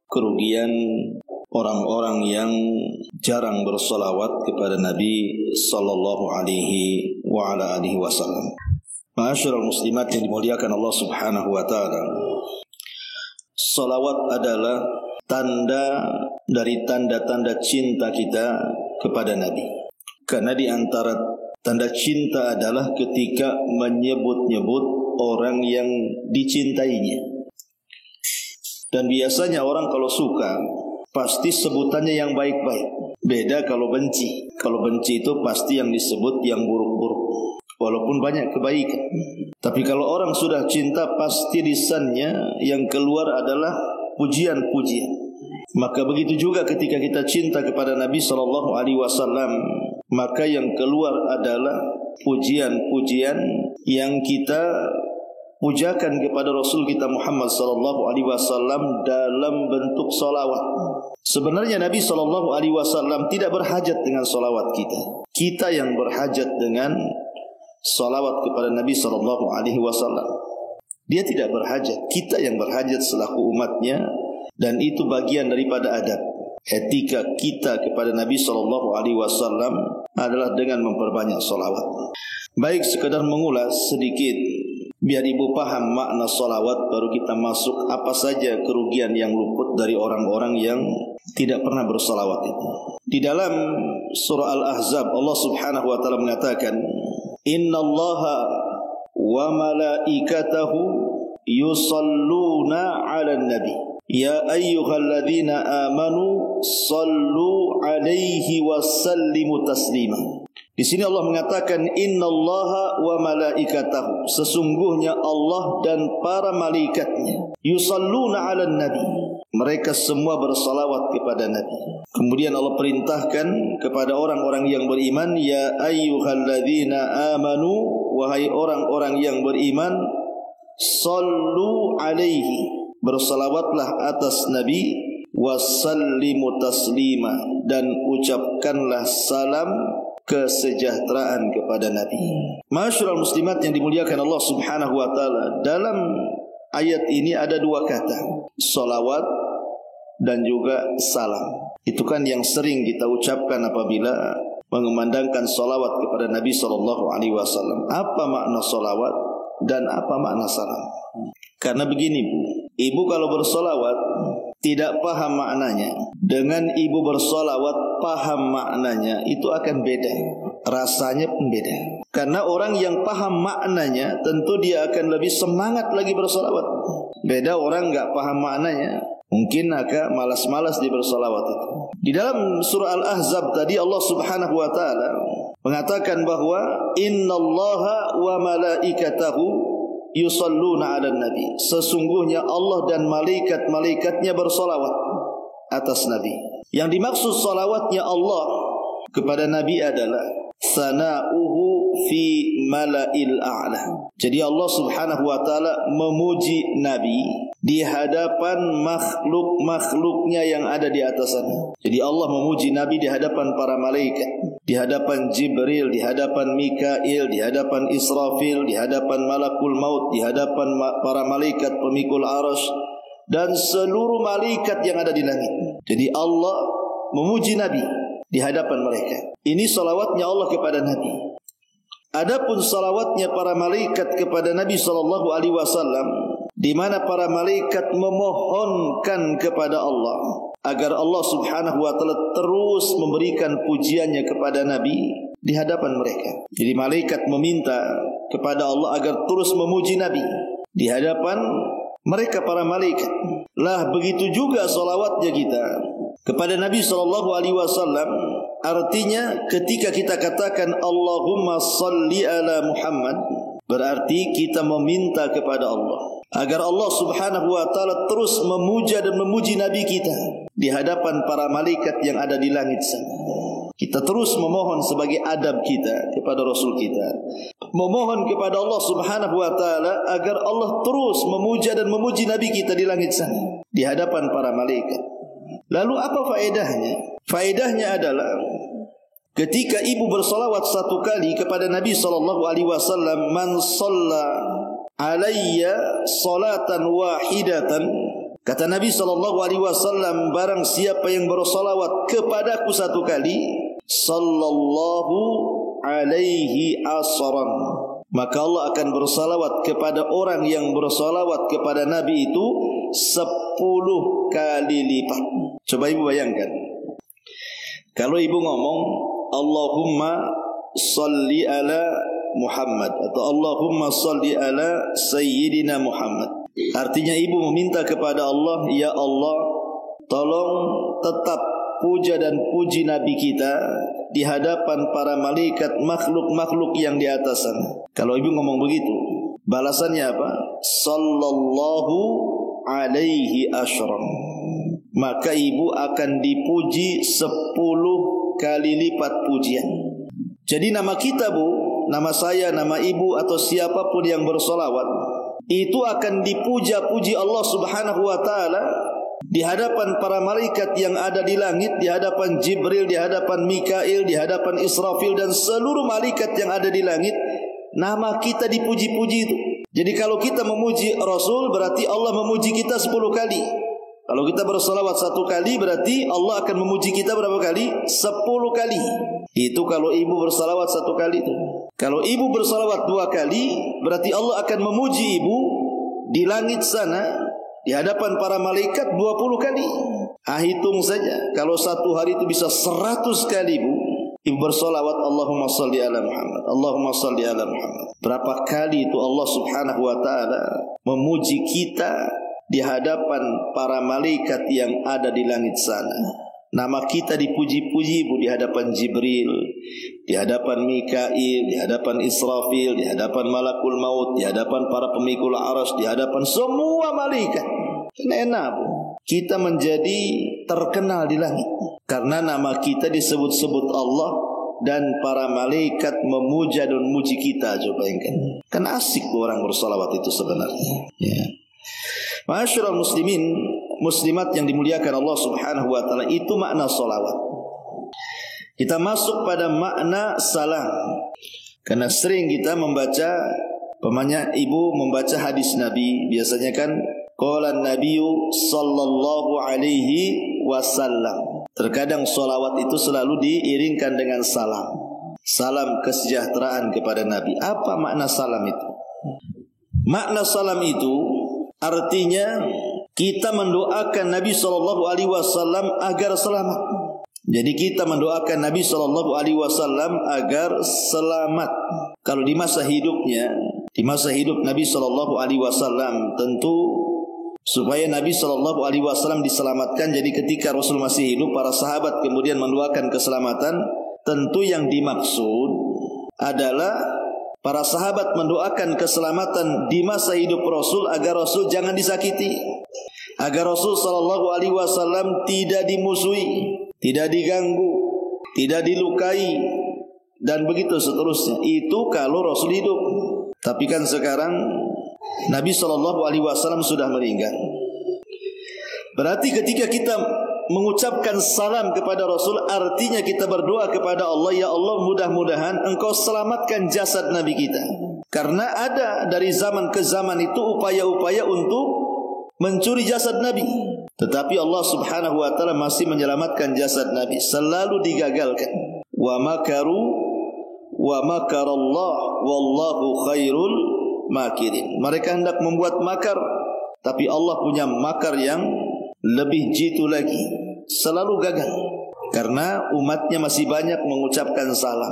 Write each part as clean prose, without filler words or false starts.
Kerugian orang-orang yang jarang bersolawat kepada Nabi sallallahu alaihi wa ala alihi wasallam. Ma'asyiral muslimat yang dimuliakan Allah Subhanahu wa taala. Salawat adalah tanda dari tanda-tanda cinta kita kepada Nabi. Karena di antara tanda cinta adalah ketika menyebut-nyebut orang yang dicintainya. Dan biasanya orang kalau suka pasti sebutannya yang baik-baik. Beda kalau benci. Kalau benci itu pasti yang disebut yang buruk-buruk, walaupun banyak kebaikan. Tapi kalau orang sudah cinta, pasti lisannya yang keluar adalah pujian-pujian. Maka begitu juga ketika kita cinta kepada Nabi SAW, maka yang keluar adalah pujian-pujian yang kita pujakan kepada Rasul kita Muhammad SAW dalam bentuk salawat. Sebenarnya Nabi SAW tidak berhajat dengan salawat kita. Kita yang berhajat dengan salawat kepada Nabi SAW. Dia tidak berhajat, kita yang berhajat selaku umatnya. Dan itu bagian daripada adab. Etika kita kepada Nabi SAW adalah dengan memperbanyak salawat. Baik, sekedar mengulas sedikit biar ibu paham makna salawat, baru kita masuk apa saja kerugian yang luput dari orang-orang yang tidak pernah bersalawat itu. Di dalam surah Al-Ahzab Allah Subhanahu wa taala mengatakan, "Innallaha wa malaikatahu yusalluna 'alan nabi. Ya ayyuhalladzina amanu sallu 'alaihi wa sallimu taslima." Di sini Allah mengatakan innallaha wa malaikatahu, sesungguhnya Allah dan para malaikatnya, yusalluna 'alan nabi, mereka semua bersalawat kepada Nabi. Kemudian Allah perintahkan kepada orang-orang yang beriman, ya ayyuhalladzina amanu, wahai orang-orang yang beriman, sallu 'alaihi, bersalawatlah atas Nabi, wasallimu taslima, dan ucapkanlah salam kesejahteraan kepada Nabi. Ma'asyiral muslimat yang dimuliakan Allah Subhanahu wa taala, dalam ayat ini ada dua kata, salawat dan juga salam. Itu kan yang sering kita ucapkan apabila mengumandangkan salawat kepada Nabi SAW. Apa makna salawat dan apa makna salam? Karena begini Bu, ibu kalau bersalawat tidak paham maknanya, dengan ibu bersalawat paham maknanya, itu akan beda, rasanya pun beda. Karena orang yang paham maknanya tentu dia akan lebih semangat lagi bersalawat. Beda orang enggak paham maknanya, mungkin agak malas-malas di bersalawat itu. Di dalam surah Al-Ahzab tadi Allah Subhanahu wa taala mengatakan bahwa innallaha wa malaikatahu yusalluna 'alan nabi, sesungguhnya Allah dan malaikat-malaikatnya bersalawat atas Nabi. Yang dimaksud salawatnya Allah kepada Nabi adalah sana'uhu fi mala'il a'la. Jadi Allah Subhanahu wa taala memuji Nabi di hadapan makhluk-makhluknya yang ada di atas sana. Jadi Allah memuji Nabi di hadapan para malaikat, di hadapan Jibril, di hadapan Mikail, di hadapan Israfil, di hadapan Malakul Maut, di hadapan para malaikat pemikul arasy, dan seluruh malaikat yang ada di langit. Jadi Allah memuji Nabi di hadapan mereka. Ini salawatnya Allah kepada Nabi. Adapun salawatnya para malaikat kepada Nabi SAW, di mana para malaikat memohonkan kepada Allah agar Allah Subhanahu wa taala terus memberikan pujiannya kepada Nabi di hadapan mereka. Jadi malaikat meminta kepada Allah agar terus memuji Nabi di hadapan mereka para malaikat. Lah begitu juga salawatnya kita kepada Nabi SAW. Artinya ketika kita katakan Allahumma salli ala Muhammad, berarti kita meminta kepada Allah agar Allah Subhanahu wa taala terus memuja dan memuji Nabi kita di hadapan para malaikat yang ada di langit sana. Kita terus memohon sebagai adab kita kepada Rasul kita, memohon kepada Allah Subhanahu wa taala agar Allah terus memuja dan memuji Nabi kita di langit sana di hadapan para malaikat. Lalu apa faedahnya? Faedahnya adalah ketika ibu bersolawat satu kali kepada Nabi SAW, man shalla alayya salatan wahidatan, kata Nabi SAW, barang siapa yang bersolawat kepadaku satu kali, sallallahu alaihi asran, maka Allah akan bersalawat kepada orang yang bersalawat kepada Nabi itu 10 kali lipat. Coba ibu bayangkan, kalau ibu ngomong Allahumma salli ala Muhammad atau Allahumma salli ala Sayyidina Muhammad, artinya ibu meminta kepada Allah, ya Allah, tolong tetap puja dan puji Nabi kita di hadapan para malaikat, makhluk-makhluk yang di atas sana. Kalau ibu ngomong begitu, balasannya apa? Sallallahu alaihi asyram, maka ibu akan dipuji 10 kali lipat pujian. Jadi nama kita, Bu, nama saya, nama ibu atau siapapun yang bersolawat, itu akan dipuja-puji Allah Subhanahu wa ta'ala di hadapan para malaikat yang ada di langit, di hadapan Jibril, di hadapan Mikail, di hadapan Israfil, dan seluruh malaikat yang ada di langit. Nama kita dipuji-puji itu. Jadi kalau kita memuji Rasul, berarti Allah memuji kita 10 kali. Kalau kita bersalawat 1 kali, berarti Allah akan memuji kita berapa kali? 10 kali. Itu kalau ibu bersalawat 1 kali itu. Kalau ibu bersalawat 2 kali, berarti Allah akan memuji ibu di langit sana, di hadapan para malaikat 20 kali. Hitung saja, kalau 1 hari itu bisa 100 kali ibu bersolawat Allahumma salli ala Muhammad, Allahumma salli ala Muhammad. Berapa kali itu Allah Subhanahu wa ta'ala memuji kita di hadapan para malaikat yang ada di langit sana. Nama kita dipuji-puji, Bu, di hadapan Jibril, di hadapan Mikail, di hadapan Israfil, di hadapan Malakul Maut, di hadapan para pemikul arsy, di hadapan semua malaikat. Enak, Bu, kita menjadi terkenal di langit karena nama kita disebut-sebut Allah dan para malaikat memuja dan muji kita. Coba bayangkan, kan asik orang bersalawat itu sebenarnya, ya. Ma'asyiral muslimin, muslimat yang dimuliakan Allah Subhanahu wa ta'ala, itu makna salawat. Kita masuk pada makna salam. Karena sering kita membaca, pemanya ibu membaca hadis Nabi, biasanya kan qala nabiyyu sallallahu alaihi wasallam. Terkadang salawat itu selalu diiringkan dengan salam. Salam kesejahteraan kepada Nabi. Apa makna salam itu? Makna salam itu artinya kita mendoakan Nabi SAW agar selamat. Jadi kita mendoakan Nabi SAW agar selamat. Kalau di masa hidupnya, di masa hidup Nabi SAW, tentu supaya Nabi SAW diselamatkan. Jadi ketika Rasul masih hidup, para sahabat kemudian mendoakan keselamatan. Tentu yang dimaksud adalah para sahabat mendoakan keselamatan di masa hidup Rasul agar Rasul jangan disakiti, agar Rasul SAW tidak dimusuhi, tidak diganggu, tidak dilukai, dan begitu seterusnya. Itu kalau Rasul hidup. Tapi kan sekarang Nabi SAW sudah meninggal. Berarti ketika kita mengucapkan salam kepada Rasul, artinya kita berdoa kepada Allah, ya Allah, mudah-mudahan Engkau selamatkan jasad Nabi kita. Karena ada dari zaman ke zaman itu upaya-upaya untuk mencuri jasad Nabi, tetapi Allah Subhanahu wa ta'ala masih menyelamatkan jasad Nabi, selalu digagalkan. Wa makaru wa makarallah wallahu khairul makirin. Mereka hendak membuat makar, tapi Allah punya makar yang lebih jitu lagi, selalu gagal. Karena umatnya masih banyak mengucapkan salam,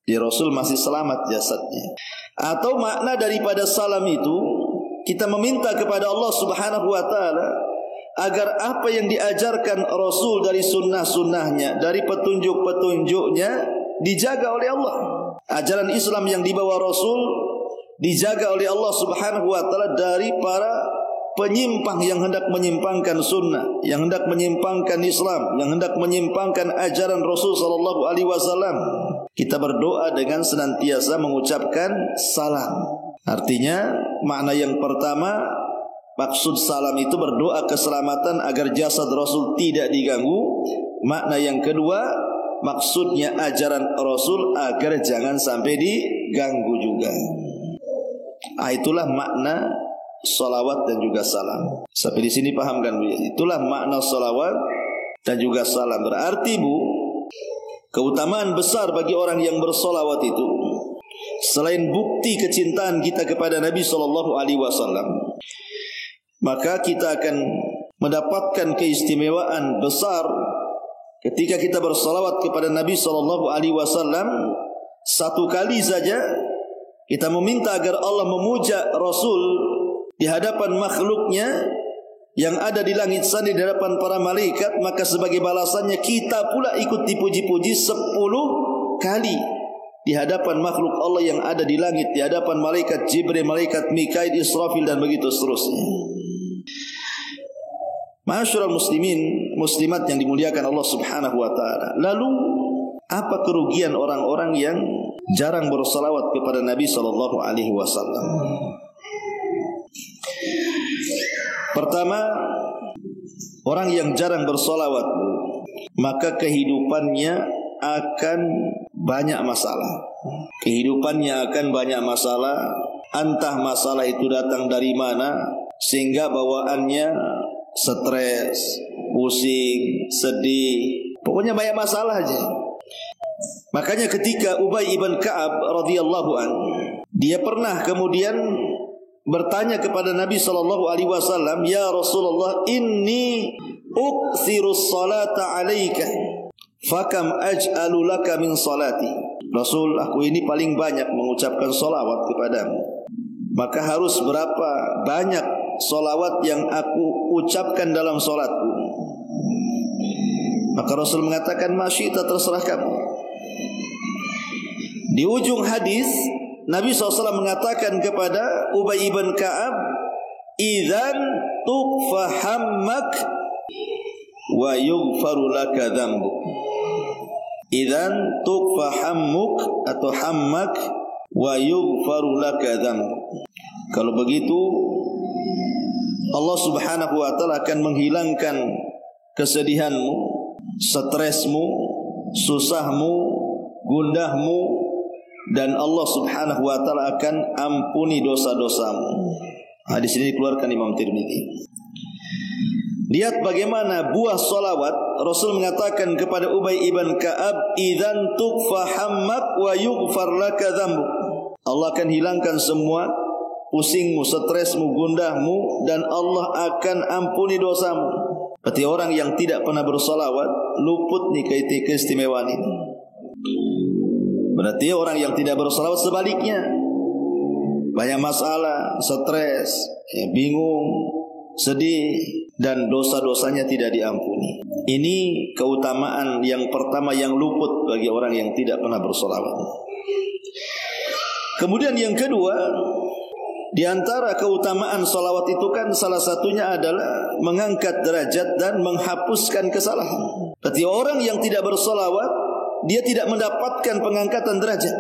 di Rasul masih selamat jasadnya. Atau makna daripada salam itu, kita meminta kepada Allah Subhanahu wa ta'ala agar apa yang diajarkan Rasul dari sunnah-sunnahnya, dari petunjuk-petunjuknya, dijaga oleh Allah. Ajaran Islam yang dibawa Rasul dijaga oleh Allah Subhanahu wa ta'ala dari para penyimpang yang hendak menyimpangkan sunnah, yang hendak menyimpangkan Islam, yang hendak menyimpangkan ajaran Rasul sallallahu alaihi wasallam. Kita berdoa dengan senantiasa mengucapkan salam. Artinya makna yang pertama Maksud salam itu berdoa keselamatan agar jasad Rasul tidak diganggu. Makna yang kedua, maksudnya ajaran Rasul agar jangan sampai diganggu juga. Itulah makna salawat dan juga salam. Sampai di sini paham kan Bu? Itulah makna salawat dan juga salam. Berarti Bu, keutamaan besar bagi orang yang bersalawat itu, selain bukti kecintaan kita kepada Nabi SAW, maka kita akan mendapatkan keistimewaan besar ketika kita bersalawat kepada Nabi SAW. Satu kali saja kita meminta agar Allah memuja Rasul di hadapan makhluknya yang ada di langit sana, di hadapan para malaikat, maka sebagai balasannya kita pula ikut dipuji-puji 10 kali di hadapan makhluk Allah yang ada di langit, di hadapan malaikat Jibril, malaikat Mikail, Israfil dan begitu seterusnya. Ma'asyiral muslimin, muslimat yang dimuliakan Allah Subhanahu wa taala. Lalu apa kerugian orang-orang yang jarang bersalawat kepada Nabi sallallahu alaihi wasallam? Pertama, orang yang jarang bersalawat, maka kehidupannya akan banyak masalah. Kehidupannya akan banyak masalah. Entah masalah itu datang dari mana, sehingga bawaannya stres, pusing, sedih, pokoknya banyak masalah aja. Makanya ketika Ubay ibn Ka'ab radhiyallahu an, dia pernah kemudian bertanya kepada Nabi SAW, "Ya Rasulullah, inni uksirus salata alaika, fakam aj'alu laka min salati." Rasul, aku ini paling banyak mengucapkan salawat kepadamu, maka harus berapa banyak salawat yang aku ucapkan dalam salatku? Maka Rasul mengatakan, "Masyita, terserah kamu." Di ujung hadis Nabi SAW mengatakan kepada Ubay ibn Ka'ab, "Idzan tuqfa hammak wa yughfaru laka dzambuk." Idzan tuqfa hammuk atau hammak wa yughfaru laka dzambuk. Kalau begitu Allah Subhanahu wa taala akan menghilangkan kesedihanmu, stresmu, susahmu, gundahmu, dan Allah Subhanahu wa taala akan ampuni dosa-dosamu. Hadis ini dikeluarkan Imam Tirmidzi. Lihat bagaimana buah salawat. Rasul mengatakan kepada Ubay ibn Ka'ab, "Idzan tuqfa hammak wa yughfar laka dzambuk." Allah akan hilangkan semua pusingmu, stresmu, gundahmu, dan Allah akan ampuni dosamu. Berarti orang yang tidak pernah bersalawat luput nih keistimewaan ini. Berarti orang yang tidak bersalawat sebaliknya, banyak masalah, stres, bingung, sedih, dan dosa-dosanya tidak diampuni. Ini keutamaan yang pertama yang luput bagi orang yang tidak pernah bersalawat. Kemudian yang kedua, di antara keutamaan salawat itu kan salah satunya adalah mengangkat derajat dan menghapuskan kesalahan. Berarti orang yang tidak bersalawat, dia tidak mendapatkan pengangkatan derajat,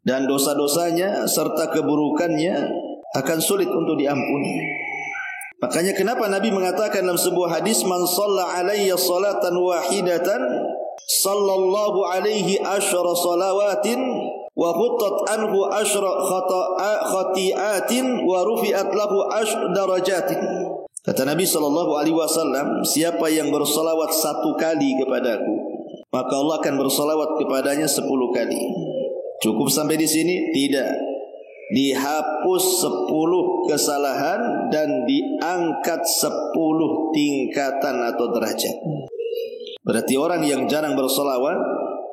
dan dosa-dosanya serta keburukannya akan sulit untuk diampuni. Makanya kenapa Nabi mengatakan dalam sebuah hadis, "Man shalla alayya salatan wahidatan sallallahu alaihi asyra salawatin wa huttat anhu asyra khati'atin wa rufi'at lahu asyra darajatin." Kata Nabi SAW, siapa yang bersalawat 1 kali kepadaku, maka Allah akan bersalawat kepadanya 10 kali. Cukup sampai di sini? Tidak. Dihapus 10 kesalahan dan diangkat 10 tingkatan atau derajat. Berarti orang yang jarang bersalawat,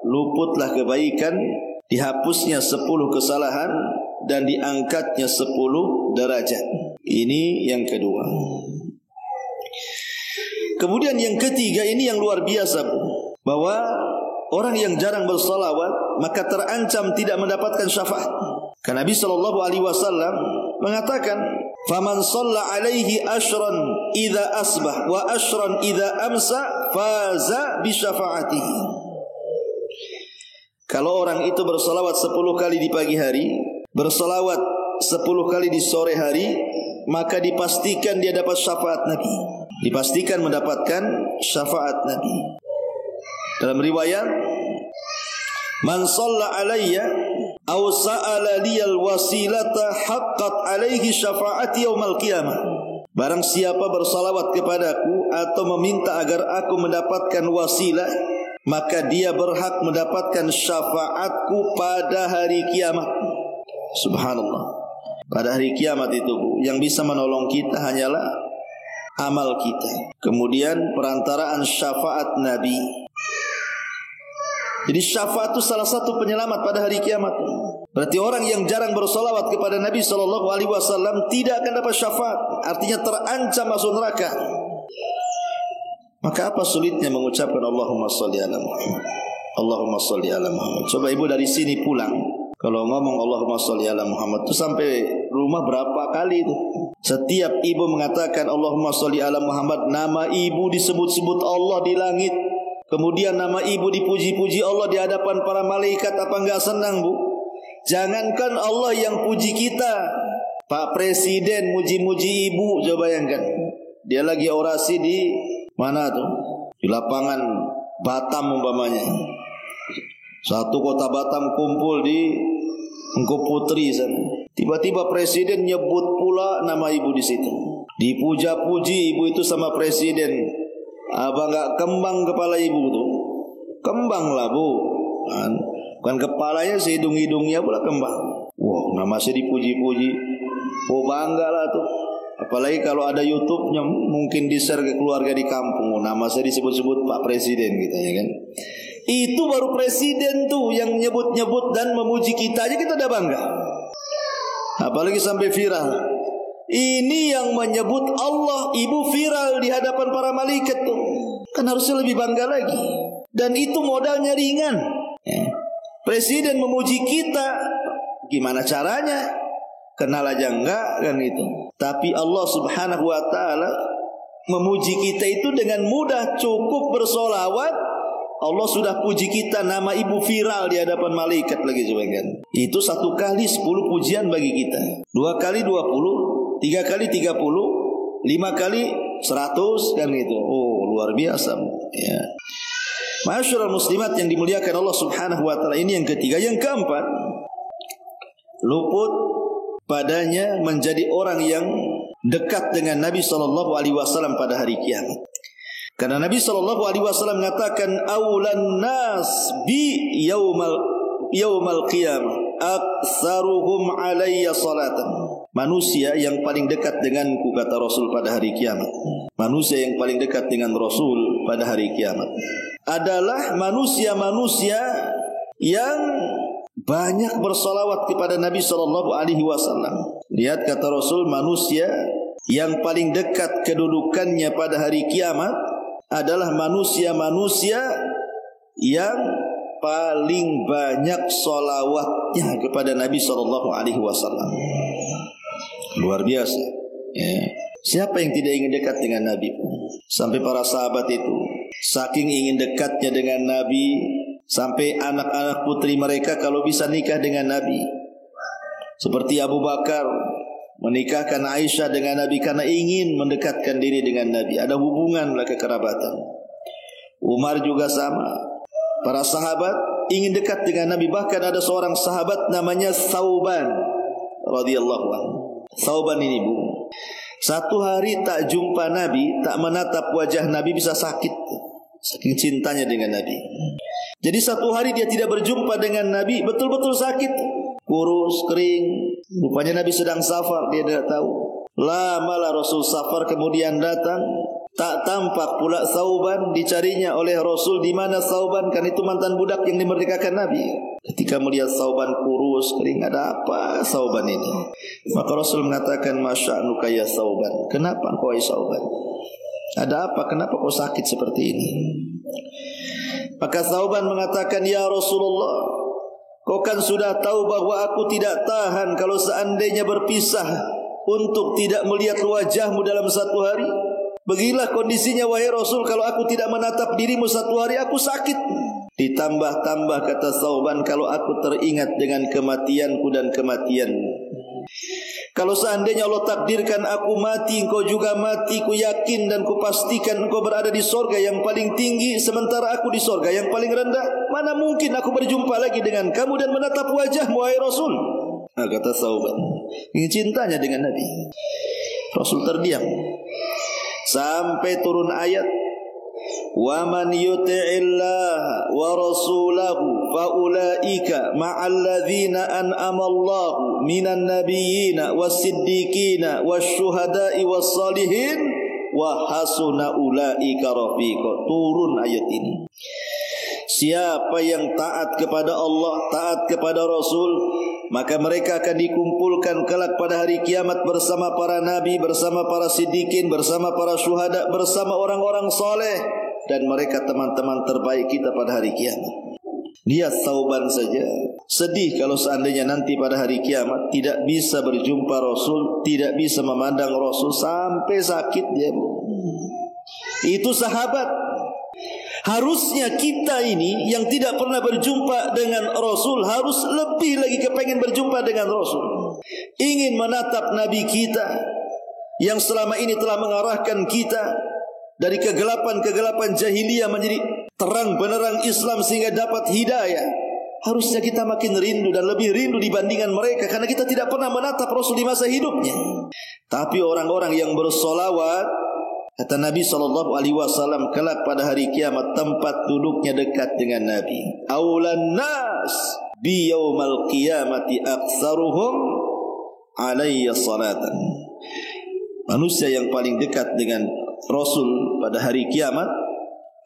luputlah kebaikan, dihapusnya 10 kesalahan dan diangkatnya 10 derajat. Ini yang kedua. Kemudian yang ketiga, ini yang luar biasa, bahwa orang yang jarang bersalawat maka terancam tidak mendapatkan syafaat. Karena Nabi SAW mengatakan, "Faman shalla alaihi asyran idza asbah wa asyran idza amsa faza bi syafaatihi." Kalau orang itu bersalawat 10 kali di pagi hari, bersalawat 10 kali di sore hari, maka dipastikan dia dapat syafaat Nabi. Dipastikan mendapatkan syafaat Nabi. Dalam riwayat, man shalla alayya aw sa'ala liyal wasilata haqqat alaihi syafaati yaumil qiyamah. Barang siapa bersalawat kepadaku atau meminta agar aku mendapatkan wasilah, maka dia berhak mendapatkan syafaatku pada hari kiamat. Subhanallah. Pada hari kiamat itu, Bu, yang bisa menolong kita hanyalah amal kita. Kemudian perantaraan syafaat Nabi. Jadi syafaat itu salah satu penyelamat pada hari kiamat. Berarti orang yang jarang bersolawat kepada Nabi SAW tidak akan dapat syafaat. Artinya terancam masuk neraka. Maka apa sulitnya mengucapkan Allahumma sholli ala Muhammad, Allahumma sholli ala Muhammad. Coba ibu dari sini pulang, kalau ngomong Allahumma sholli ala Muhammad itu sampai rumah berapa kali itu? Setiap ibu mengatakan Allahumma sholli ala Muhammad, nama ibu disebut-sebut Allah di langit. Kemudian nama ibu dipuji-puji Allah di hadapan para malaikat. Apa enggak senang, Bu? Jangankan Allah yang puji kita, Pak Presiden muji-muji ibu. Coba bayangkan, dia lagi orasi di mana tuh? Di lapangan Batam umpamanya. Satu kota Batam kumpul di Engku Putri sana. Tiba-tiba presiden nyebut pula nama ibu di situ. Dipuja-puji ibu itu sama presiden. Apa enggak kembang kepala ibu tuh? Kembang lah, Bu. Bukan kepalanya, hidung-hidungnya pula kembang. Wah, nama saya dipuji-puji. Oh, bangga lah tuh. Apalagi kalau ada YouTube-nya, mungkin di-share ke keluarga di kampung. Oh, nama saya disebut-sebut Pak Presiden gitu ya kan. Itu baru presiden tuh yang nyebut-nyebut dan memuji kita aja kita udah bangga. Apalagi sampai viral. Ini yang menyebut Allah, ibu viral di hadapan para malaikat tuh. Kan harusnya lebih bangga lagi. Dan itu modalnya ringan. Presiden memuji kita, gimana caranya? Kenal aja enggak kan itu. Tapi Allah Subhanahu wa taala memuji kita itu dengan mudah, cukup bersolawat. Allah sudah puji kita, nama ibu viral di hadapan malaikat lagi sebagian. Itu 1 kali 10 pujian bagi kita. 2 kali 20, 3 kali 30, 5 kali 100 kan gitu. Oh, luar biasa ya. Masyaallah muslimat yang dimuliakan Allah Subhanahu wa taala, ini yang ketiga. Yang keempat, luput padanya menjadi orang yang dekat dengan Nabi SAW pada hari kiamat. Karena Nabi SAW mengatakan aulan nas bi yaumal qiyamah aktsaruhum alayya salatan. Manusia yang paling dekat denganku, kata Rasul, pada hari kiamat. Manusia yang paling dekat dengan Rasul pada hari kiamat adalah manusia-manusia yang banyak bersalawat kepada Nabi SAW. Lihat kata Rasul, manusia yang paling dekat kedudukannya pada hari kiamat adalah manusia-manusia yang paling banyak salawatnya kepada Nabi SAW. Luar biasa ya. Siapa yang tidak ingin dekat dengan Nabi? Sampai para sahabat itu saking ingin dekatnya dengan Nabi, sampai anak-anak putri mereka kalau bisa nikah dengan Nabi. Seperti Abu Bakar menikahkan Aisyah dengan Nabi karena ingin mendekatkan diri dengan Nabi. Ada hubungan lah, kekerabatan. Umar juga sama. Para sahabat ingin dekat dengan Nabi. Bahkan ada seorang sahabat namanya Thauban radhiyallahu anhu. Thauban ini, Bu, satu hari tak jumpa Nabi, tak menatap wajah Nabi, bisa sakit saking cintanya dengan Nabi. Jadi satu hari dia tidak berjumpa dengan Nabi, betul-betul sakit, kurus, kering. Rupanya Nabi sedang safar, dia tidak tahu. Lamalah Rasul safar, kemudian datang, tak tampak pula Thauban. Dicarinya oleh Rasul, di mana Thauban? Kan itu mantan budak yang dimerdekakan Nabi. Ketika melihat Thauban kurus, kering, ada apa Thauban ini? Maka Rasul mengatakan, masya'nuka ya Thauban, kenapa engkau hai Thauban? Ada apa? Kenapa kau sakit seperti ini? Maka Thauban mengatakan, ya Rasulullah, kau kan sudah tahu bahwa aku tidak tahan kalau seandainya berpisah untuk tidak melihat wajahmu dalam satu hari. Beginilah kondisinya wahai Rasul, kalau aku tidak menatap dirimu satu hari, aku sakit. Ditambah-tambah kata Thauban, kalau aku teringat dengan kematianku dan kematianmu. Kalau seandainya Allah takdirkan aku mati, engkau juga mati, ku yakin dan ku pastikan engkau berada di sorga yang paling tinggi, sementara aku di sorga yang paling rendah. Mana mungkin aku berjumpa lagi dengan kamu dan menatap wajahmu, wahai Rasul. Nah, kata Thauban, ini cintanya dengan Nabi. Rasul terdiam sampai turun ayat, wa man yuti'illah wa rasulahu fa ulaika ma'al ladzina an'ama Allahu minan nabiyyina was-siddiqina wasyuhada'i was-salihin wa hasuna ulaika rafiqa. Turun ayat ini. Siapa yang taat kepada Allah, taat kepada Rasul, maka mereka akan dikumpulkan kelak pada hari kiamat bersama para nabi, bersama para siddiqin, bersama para syuhada, bersama orang-orang saleh, dan mereka teman-teman terbaik kita pada hari kiamat. Lihat Thauban saja sedih kalau seandainya nanti pada hari kiamat tidak bisa berjumpa Rasul, tidak bisa memandang Rasul, sampai sakit dia. Itu sahabat. Harusnya kita ini yang tidak pernah berjumpa dengan Rasul harus lebih lagi kepengen berjumpa dengan Rasul. Ingin menatap Nabi kita yang selama ini telah mengarahkan kita dari kegelapan-kegelapan jahiliyah menjadi terang benerang Islam sehingga dapat hidayah. Harusnya kita makin rindu dan lebih rindu dibandingkan mereka, karena kita tidak pernah menatap Rasul di masa hidupnya. Tapi orang-orang yang bersolawat, kata Nabi SAW, kelak pada hari kiamat tempat duduknya dekat dengan Nabi. Aulan nas bi yaumal qiyamati aktsaruhum alayya salatan. Manusia yang paling dekat dengan Rasul pada hari kiamat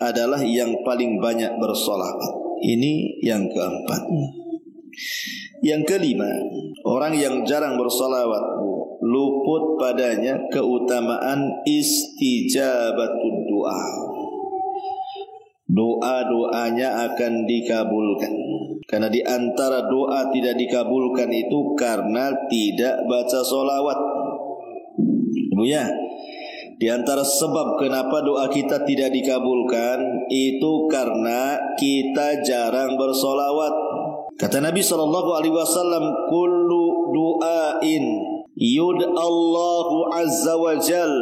adalah yang paling banyak bersolawat. Ini yang keempat. Yang kelima, orang yang jarang bersolawat luput padanya keutamaan istijabatud doa. Doa-doanya akan dikabulkan. Karena di antara doa tidak dikabulkan itu karena tidak baca solawat. Ibu ya, di antara sebab kenapa doa kita tidak dikabulkan itu karena kita jarang bersolawat. Kata Nabi SAW, kullu du'ain yud'allahu azza wa jal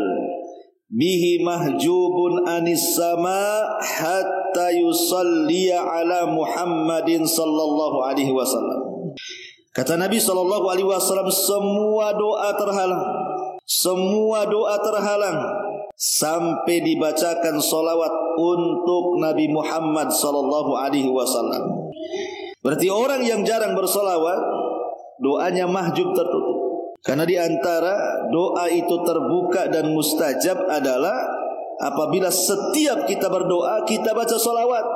bihi mahjubun anis sama hatta yusalliya ala Muhammadin sallallahu alaihi wasallam. Kata Nabi SAW, semua doa terhalang, semua doa terhalang sampai dibacakan solawat untuk Nabi Muhammad sallallahu alaihi wasallam. Berarti orang yang jarang bersolawat doanya mahjub, tertutup. Karena di antara doa itu terbuka dan mustajab adalah apabila setiap kita berdoa kita baca solawat.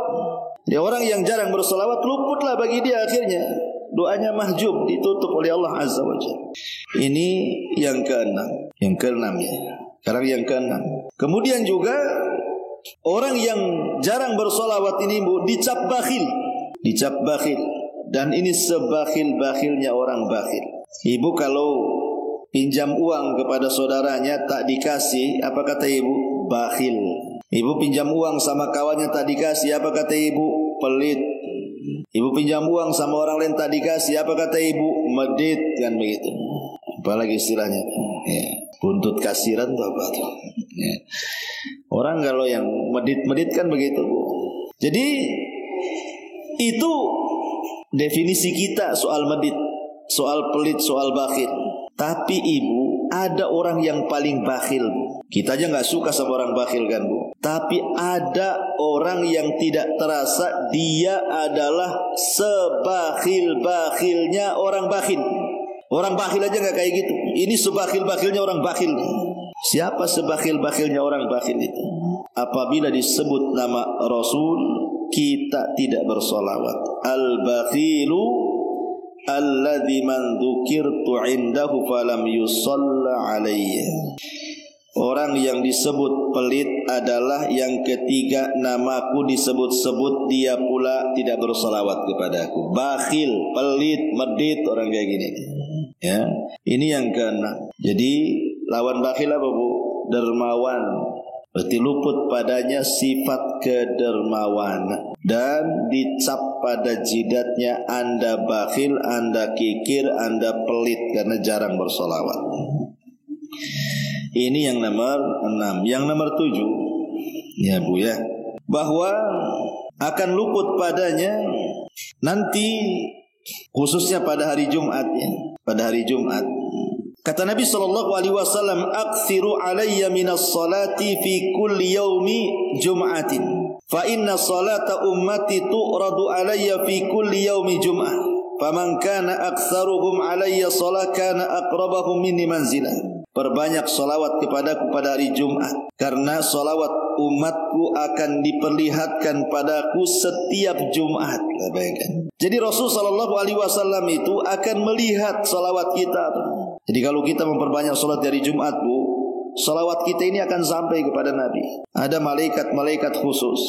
Jadi orang yang jarang bersolawat luputlah bagi dia akhirnya doanya mahjub, ditutup oleh Allah Azza wa Jalla. Ini yang keenam. Yang keenam ya. Sekarang yang keenam. Kemudian juga orang yang jarang bersolawat ini dicap bakhil. Dicap bakhil. Dan ini sebakhil-bakhilnya orang bakhil. Ibu kalau pinjam uang kepada saudaranya tak dikasih, apa kata ibu? Bakhil. Ibu pinjam uang sama kawannya tak dikasih, apa kata ibu? Pelit. Ibu pinjam uang sama orang lain tak dikasih, apa kata ibu? Medit, kan begitu. Apalagi istilahnya ya, buntut kasiran tuh apa tuh ya. Orang kalau yang medit-medit kan begitu, Bu. Jadi itu definisi kita soal medit, soal pelit, soal bakhil. Tapi ibu, ada orang yang paling bakhil, Bu. Kita aja gak suka sama orang bakhil kan, Bu. Tapi ada orang yang tidak terasa dia adalah sebakhil-bakhilnya orang bakhil. Orang bakhil aja gak kayak gitu. Ini sebakhil-bakhilnya orang bakhil. Siapa sebakhil-bakhilnya orang bakhil itu? Apabila disebut nama Rasul, kita tidak bersolawat. Al-bakhilu alladzi man dzukirtu indahu falam yusalla alayya. Orang yang disebut pelit adalah yang ketiga namaku disebut-sebut dia pula tidak bersolawat kepadaku. Bakhil, pelit, medit, orang kayak gini. Ya, ini yang keenam. Jadi lawan bakhil apa, Bu? Dermawan. Berarti luput padanya sifat kedermawanan. Dan dicap pada jidatnya, Anda bakhil, Anda kikir, Anda pelit karena jarang bersolawat. Ini yang nomor 6. Yang nomor 7, ya Bu ya, bahwa akan luput padanya nanti, khususnya pada hari Jumat ya. Pada hari Jumat, kata Nabi SAW, "Aktsiru alayya minas salati fi kulli yaumi jum'atin, fa inna salata ummati tu'radu alayya fi kulli yaumi jum'ah, faman kana aktsaruhum alayya salat kana aqrabahum minni manzilah." Perbanyak salawat kepadaku pada hari Jumat, karena salawat umatku akan diperlihatkan padaku setiap Jumat. Bayangkan. Jadi Rasul SAW itu akan melihat salawat kita. Jadi kalau kita memperbanyak salat dari Jumat, Bu, salawat kita ini akan sampai kepada Nabi. Ada malaikat-malaikat khusus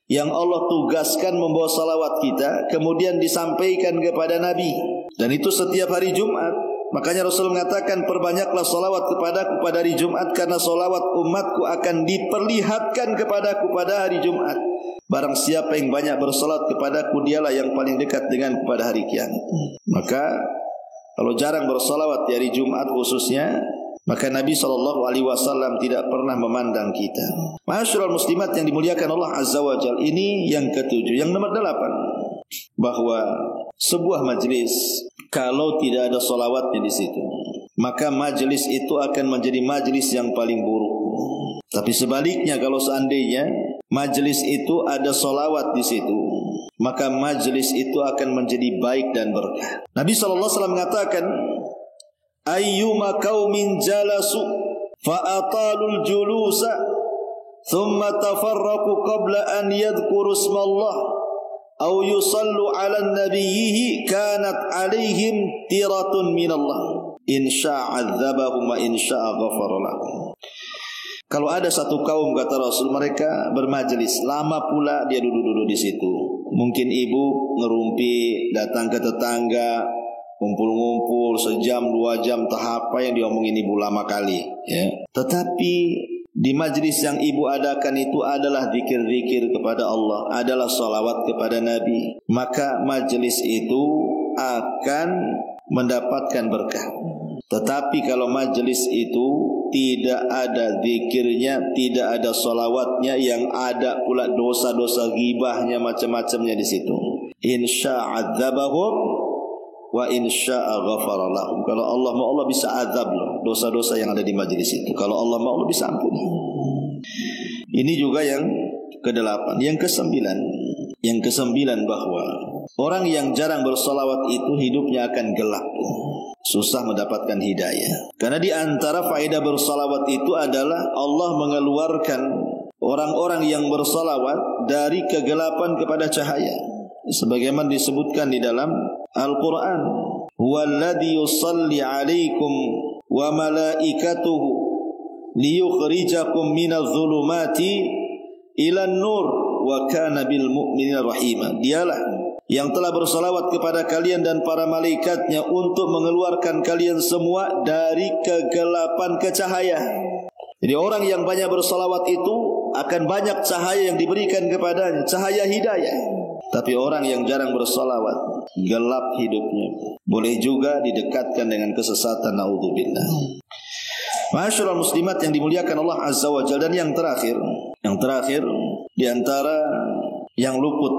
yang Allah tugaskan membawa salawat kita, kemudian disampaikan kepada Nabi. Dan itu setiap hari Jumat. Makanya Rasul mengatakan, perbanyaklah salawat kepadaku pada hari Jumat, karena salawat umatku akan diperlihatkan kepadaku pada hari Jumat. Barang siapa yang banyak bersalat kepadaku, dialah yang paling dekat dengan pada hari kiamat. Maka kalau jarang bersalawat di hari Jumat khususnya, maka Nabi SAW tidak pernah memandang kita. Ma'asyiral muslimat yang dimuliakan Allah Azza wa Jalla. Ini yang ketujuh. Yang nomor 8, bahwa sebuah majlis kalau tidak ada salawatnya di situ, maka majlis itu akan menjadi majlis yang paling buruk. Tapi sebaliknya, kalau seandainya majlis itu ada salawat di situ, maka majlis itu akan menjadi baik dan berkah. Nabi SAW mengatakan, "Ayyuma qaumin jalasu fa atalul julusa thumma tafarraqu qabla an yadhkuru ismallah aw yusallu ala nabiyhi kanat alaihim tiratun minallah in syaa 'adzabahum wa in syaa ghafara lahum." Kalau ada satu kaum, kata Rasul, mereka bermajelis, lama pula dia duduk-duduk di situ. Mungkin ibu ngerumpi, datang ke tetangga, ngumpul-ngumpul sejam 2 jam, tahap apa yang diomongin ibu lama kali ya. Tetapi di majlis yang ibu adakan itu adalah zikir-zikir kepada Allah, adalah salawat kepada Nabi, maka majlis itu akan mendapatkan berkah. Tetapi kalau majlis itu tidak ada zikirnya, tidak ada salawatnya, yang ada pula dosa-dosa ghibahnya, macam-macamnya di situ, insya adzabahum wa insya'a ghafara lahum. Kalau Allah mau, Allah bisa azab loh dosa-dosa yang ada di majlis itu. Kalau Allah mau, Allah bisa ampuni. Ini juga yang ke-8. Yang ke-9 bahwa orang yang jarang bersalawat itu hidupnya akan gelap, susah mendapatkan hidayah. Karena di antara faedah bersalawat itu adalah Allah mengeluarkan orang-orang yang bersalawat dari kegelapan kepada cahaya. Sebagaimana disebutkan di dalam Al-Quran, "Huwallazi yusalli 'alaikum wa malaikatuhu liyukhrijakum minadh-dhulumati ilan nur wa kana bil mu'minina rahima." Dialah yang telah bersalawat kepada kalian dan para malaikatnya untuk mengeluarkan kalian semua dari kegelapan ke cahaya. Jadi orang yang banyak bersalawat itu akan banyak cahaya yang diberikan kepadanya, cahaya hidayah. Tapi orang yang jarang bersalawat, gelap hidupnya. Boleh juga didekatkan dengan kesesatan, naudzubillah. Ma'asyiral muslimat yang dimuliakan Allah Azza wa Jalla. Dan yang terakhir di antara yang luput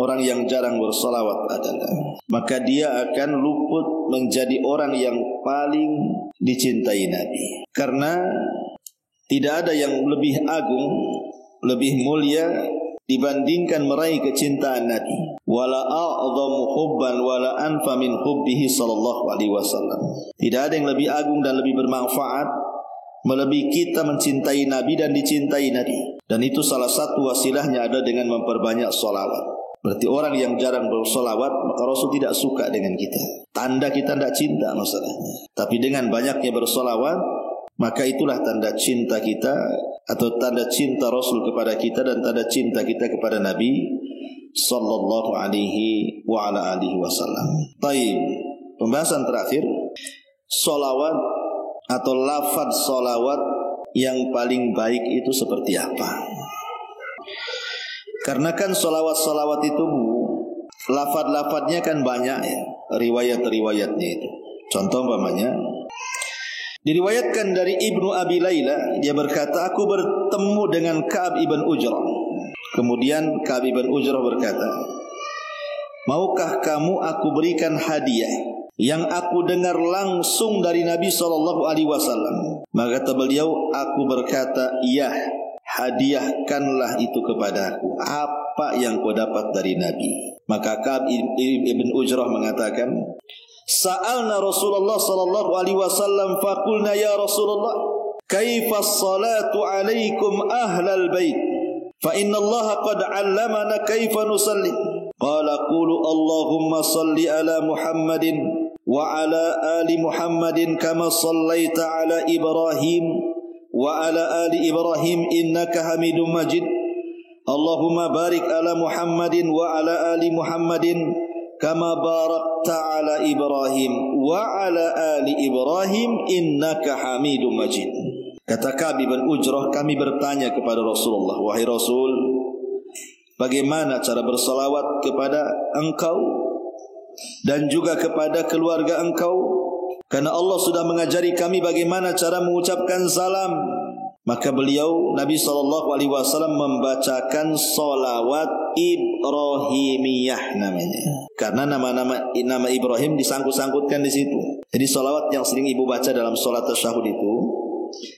orang yang jarang bersalawat adalah, maka dia akan luput menjadi orang yang paling dicintai Nabi. Karena tidak ada yang lebih agung, lebih mulia dibandingkan meraih kecintaan Nabi. Wala a'dhamu hubban wala anfa min hubbihi sallallahu alaihi wasallam. Tidak ada yang lebih agung dan lebih bermanfaat melebihi kita mencintai Nabi dan dicintai Nabi. Dan itu salah satu wasilahnya ada dengan memperbanyak salawat. Berarti orang yang jarang bersolawat, maka Rasul tidak suka dengan kita. Tanda kita tidak cinta masalahnya. Tapi dengan banyaknya bersolawat, maka itulah tanda cinta kita, atau tanda cinta Rasul kepada kita, dan tanda cinta kita kepada Nabi sallallahu alaihi wa ala alihi wasallam. Baik, pembahasan terakhir, solawat atau lafaz solawat yang paling baik itu seperti apa? Karena kan salawat-salawat itu lafaz-lafaznya kan banyak ya, riwayat-riwayatnya itu. Contoh umpamanya diriwayatkan dari Ibnu Abi Laila, dia berkata, aku bertemu dengan Ka'ab ibn Ujrah. Kemudian Ka'ab ibn Ujrah berkata, maukah kamu aku berikan hadiah yang aku dengar langsung dari Nabi SAW? Maka kata beliau, aku berkata, iya, hadiahkanlah itu kepadaku, apa yang kau dapat dari Nabi. Maka Ka'ab ibn Ujrah mengatakan, sa'alna Rasulullah SAW faqulna ya Rasulullah, kaifa as-salatu alaikum ahlal bait, fa inna Allah qad 'allamana kaifa nusalli. Qala qulu Allahumma salli ala Muhammadin wa ala ali Muhammadin kama sallaita ala Ibrahim wa ala ali Ibrahim innaka Hamidum Majid. Allahumma barik ala Muhammadin wa ala ali Muhammadin kama barakta ala Ibrahim wa ala ali Ibrahim innaka Hamidum Majid. Kata Ka'ab bin Ujrah, kami bertanya kepada Rasulullah, wahai Rasul, bagaimana cara bersalawat kepada engkau dan juga kepada keluarga engkau? Karena Allah sudah mengajari kami bagaimana cara mengucapkan salam. Maka beliau Nabi SAW membacakan salawat Ibrahimiyah namanya. Karena nama Ibrahim disangkut-sangkutkan di situ. Jadi salawat yang sering ibu baca dalam salat tasyahud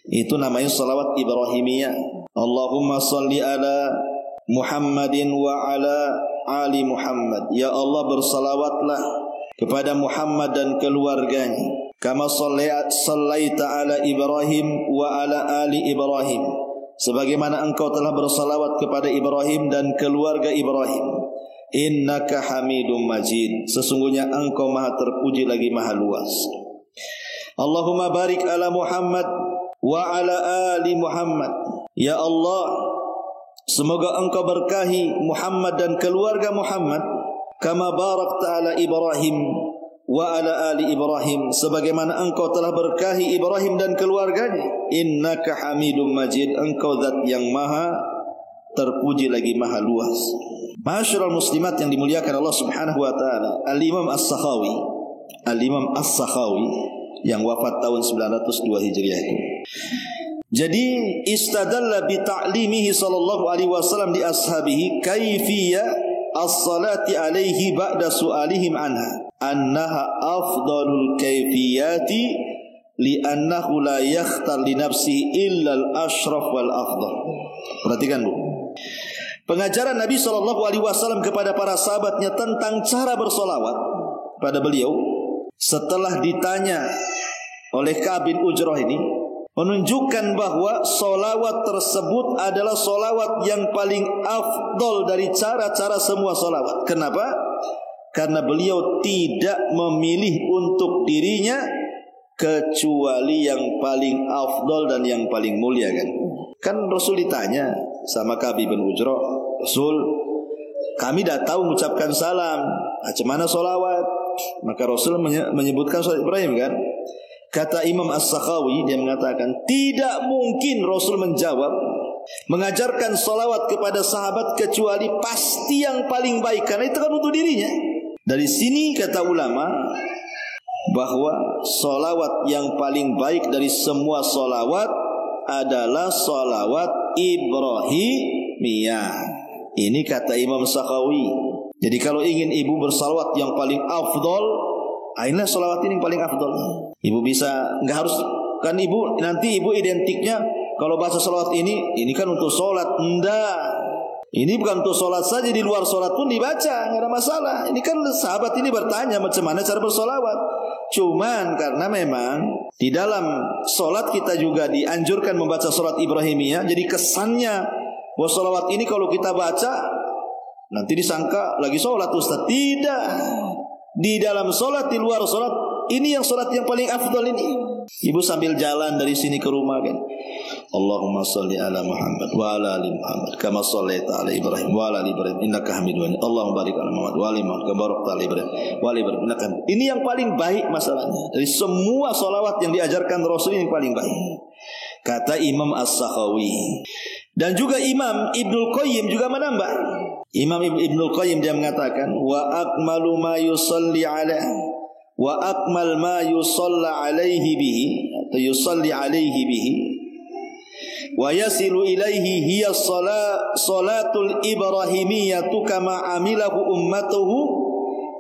itu namanya salawat Ibrahimiyah. Allahumma salli ala Muhammadin wa ala ali Muhammad. Ya Allah, bersalawatlah kepada Muhammad dan keluarganya. Kama sallaita ala Ibrahim wa ala ali Ibrahim, sebagaimana engkau telah bersalawat kepada Ibrahim dan keluarga Ibrahim. Innaka Hamidum Majid, sesungguhnya engkau maha terpuji lagi maha luas. Allahumma barik ala Muhammad wa ala ali Muhammad. Ya Allah, semoga engkau berkahi Muhammad dan keluarga Muhammad. Kama barakta ala Ibrahim wa ala ali Ibrahim, sebagaimana engkau telah berkahi Ibrahim dan keluarganya. Innaka Hamidum Majid, engkau zat yang maha terpuji lagi maha luas. Ma'asyiral muslimat yang dimuliakan Allah Subhanahu wa taala, Al-Imam As-Sakhawi yang wafat tahun 902 Hijriah itu. Jadi istadalla bi ta'limihi sallallahu alaihi wasallam li ashabihi kaifiyya as-salati alaihi ba'da su'alihim anha, annaha afdalul kaifiyati li'annahu la yakhtar li nafsihi illa al-ashraf wal afdal. Perhatikan Bu, pengajaran Nabi SAW kepada para sahabatnya tentang cara bersolawat pada beliau setelah ditanya oleh Ka'ab bin Ujrah ini menunjukkan bahwa solawat tersebut adalah solawat yang paling afdol dari cara-cara semua solawat. Kenapa? Karena beliau tidak memilih untuk dirinya kecuali yang paling afdol dan yang paling mulia kan. Kan Rasul ditanya sama Ka'ab bin Ujrah, Rasul, kami dah tahu mengucapkan salam, macam mana solawat? Maka Rasul menyebutkan salat Ibrahim kan. Kata Imam As-Sakhawi, dia mengatakan tidak mungkin Rasul menjawab mengajarkan salawat kepada sahabat kecuali pasti yang paling baik, karena itu kan untuk dirinya. Dari sini kata ulama bahwa salawat yang paling baik dari semua salawat adalah salawat Ibrahimiyah. Ini kata Imam Sakhawi. Jadi kalau ingin ibu bersalawat yang paling afdol, inilah salawat ini yang paling afdol. Ibu bisa, nggak harus kan ibu nanti ibu identiknya kalau baca salawat ini kan untuk sholat. Enggak, ini bukan untuk sholat saja, di luar sholat pun dibaca, nggak ada masalah. Ini kan sahabat ini bertanya macam mana cara bersolawat. Cuman karena memang di dalam sholat kita juga dianjurkan membaca sholat Ibrahimiyah, jadi kesannya bahwa salawat ini kalau kita baca nanti disangka lagi sholat Ustaz. Tidak. Di dalam sholat, di luar sholat, ini yang sholat yang paling afdal ini. Ibu sambil jalan dari sini ke rumah kan, Allahumma salli ala Muhammad wa ala ali Muhammad kama sallaita ala Ibrahim wa ala ali Ibrahim innaka Hamidum Majid. Allahumma barik ala Muhammad wa ali Muhammad kama barakta ala Ibrahim wa ali Ibrahim innaka. Ini yang paling baik masalahnya. Dari semua salawat yang diajarkan Rasul ini yang paling baik. kata Imam As-Sakhawi. Dan juga Imam Ibnul Qayyim juga menambah. Imam Ibnul Qayyim dia mengatakan wa akmalu ma yusalli ala wa akmal ma yusalla alaihi bihi atau yusalli alaihi bihi wa yasilu ilaihi hiya salatul ibrahimiyatu kama amilahu ummatuhu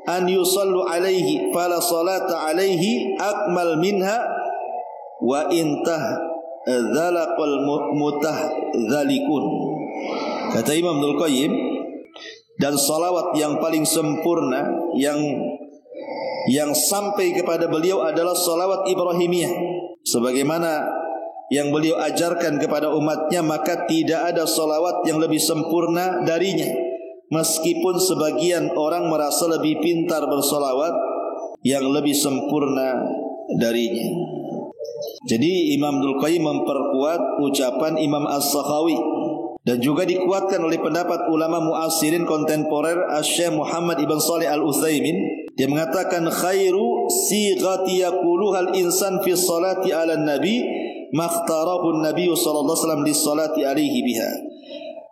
an yusallu alaihi fala salata alaihi akmal minha wa intah dzalaqal mutahzalikun. Kata Imam Ibnul Qayyim, dan salawat yang paling sempurna yang sampai kepada beliau adalah salawat Ibrahimiyah sebagaimana yang beliau ajarkan kepada umatnya, maka tidak ada salawat yang lebih sempurna darinya. Meskipun sebagian orang merasa lebih pintar bersalawat, yang lebih sempurna darinya. Jadi Imam Ibnul Qayyim memperkuat ucapan Imam As-Sakhawi dan juga dikuatkan oleh pendapat ulama muasirin kontemporer Asy-Syaikh Muhammad Ibn Shalih Al-Utsaimin. Dia mengatakan khairu sighati yaquluhal insan fi salati 'ala nabi makhtarahu an-nabi sallallahu alaihi wasallam lis-salati alaihi biha.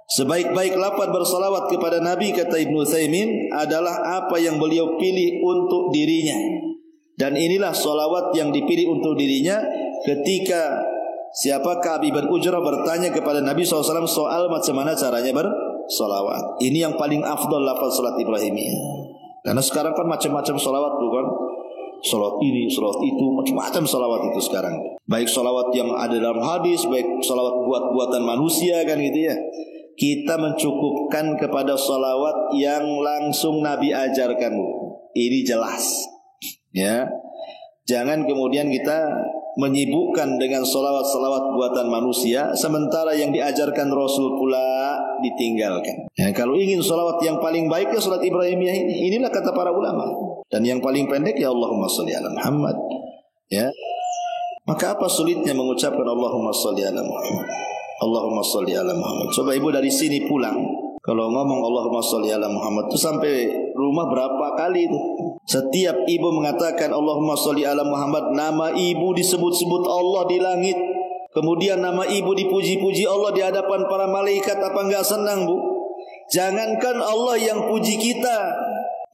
Sebaik-baik lafaz bersalawat kepada Nabi, kata Ibnu Utsaimin, adalah apa yang beliau pilih untuk dirinya. Dan inilah salawat yang dipilih untuk dirinya ketika siapa Ka'ab bin Ujrah bertanya kepada Nabi SAW soal macam mana caranya bersalawat. Ini yang paling afdal lafaz salat Ibrahimiyah. Karena sekarang kan macam-macam salawat tuh kan. Salawat ini, salawat itu, macam-macam salawat itu sekarang. Baik salawat yang ada dalam hadis, baik salawat buat-buatan manusia kan gitu ya. Kita mencukupkan kepada salawat yang langsung Nabi ajarkan. Ini jelas. Ya, jangan kemudian kita menyibukkan dengan salawat-salawat buatan manusia, sementara yang diajarkan Rasul pula ditinggalkan. Ya, kalau ingin salawat yang paling baik ya salat Ibrahimiyah ini. Inilah kata para ulama. Dan yang paling pendek ya Allahumma sholli ala Muhammad. Ya, maka apa sulitnya mengucapkan Allahumma sholli ala Muhammad? Allahumma sholli ala Muhammad. Coba ibu dari sini pulang, kalau ngomong Allahumma sholli ala Muhammad itu sampai rumah berapa kali itu? Setiap ibu mengatakan Allahumma sholli ala Muhammad, nama ibu disebut-sebut Allah di langit. Kemudian nama ibu dipuji-puji Allah di hadapan para malaikat. Apa enggak senang, Bu? Jangankan Allah yang puji kita,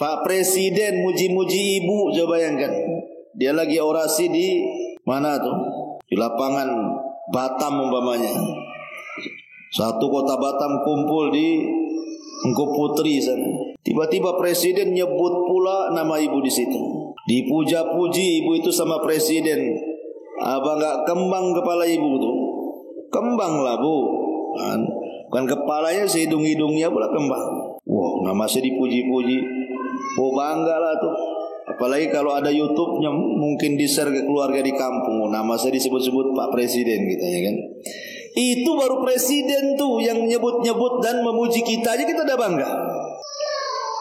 Pak Presiden muji-muji ibu. Coba bayangkan, dia lagi orasi di mana tuh? Di lapangan Batam umpamanya. Satu kota Batam kumpul di Engku Putri sana. Tiba-tiba presiden nyebut pula nama ibu di situ. Dipuja-puji ibu itu sama presiden. Abang enggak kembang kepala ibu tuh. Kembang lah, Bu. Bukan kepalanya, hidung-hidungnya pula kembang. Wow, nama saya dipuji-puji. Oh, bangga lah tuh. Apalagi kalau ada YouTube-nya mungkin di-share ke keluarga di kampung. Nama saya disebut-sebut Pak Presiden gitu ya kan. Itu baru presiden tuh yang nyebut-nyebut dan memuji kita aja kita udah bangga.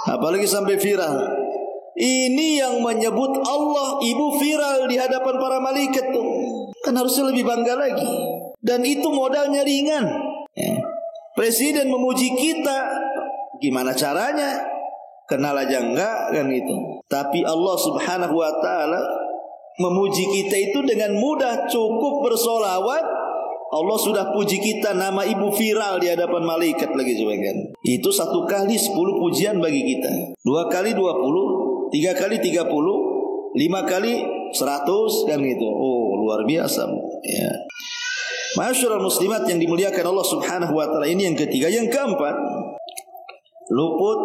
Apalagi sampai viral. Ini yang menyebut Allah ibu viral di hadapan para malaikat tuh. Kan harusnya lebih bangga lagi. Dan itu modalnya ringan. Ya. Presiden memuji kita, gimana caranya? Kenal aja enggak kan itu. Tapi Allah Subhanahu wa taala memuji kita itu dengan mudah, cukup bersolawat. Allah sudah puji kita, nama ibu viral di hadapan malaikat lagi coba kan. Itu 1 kali 10 pujian bagi kita. 2 kali 20, 3 kali 30, 5 kali 100 kan gitu. Oh, luar biasa ya. Masyaallah muslimat yang dimuliakan Allah Subhanahu wa taala, ini yang ketiga. Yang keempat, luput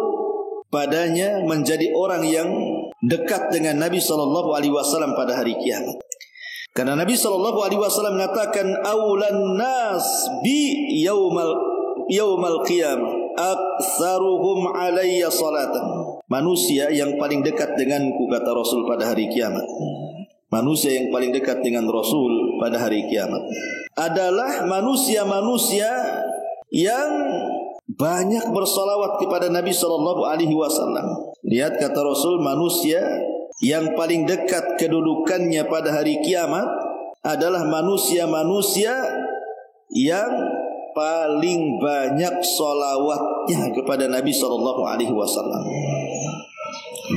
padanya menjadi orang yang dekat dengan Nabi sallallahu alaihi wasallam pada hari kiamat. Karena Nabi SAW mengatakan aulan nas bi yaumal qiyamah aktsaruhum alayya salatan. Manusia yang paling dekat denganku, kata Rasul, pada hari kiamat. Manusia yang paling dekat dengan Rasul pada hari kiamat adalah manusia-manusia yang banyak bersalawat kepada Nabi SAW. Lihat kata Rasul, manusia yang paling dekat kedudukannya pada hari kiamat adalah manusia-manusia yang paling banyak salawatnya kepada Nabi SAW.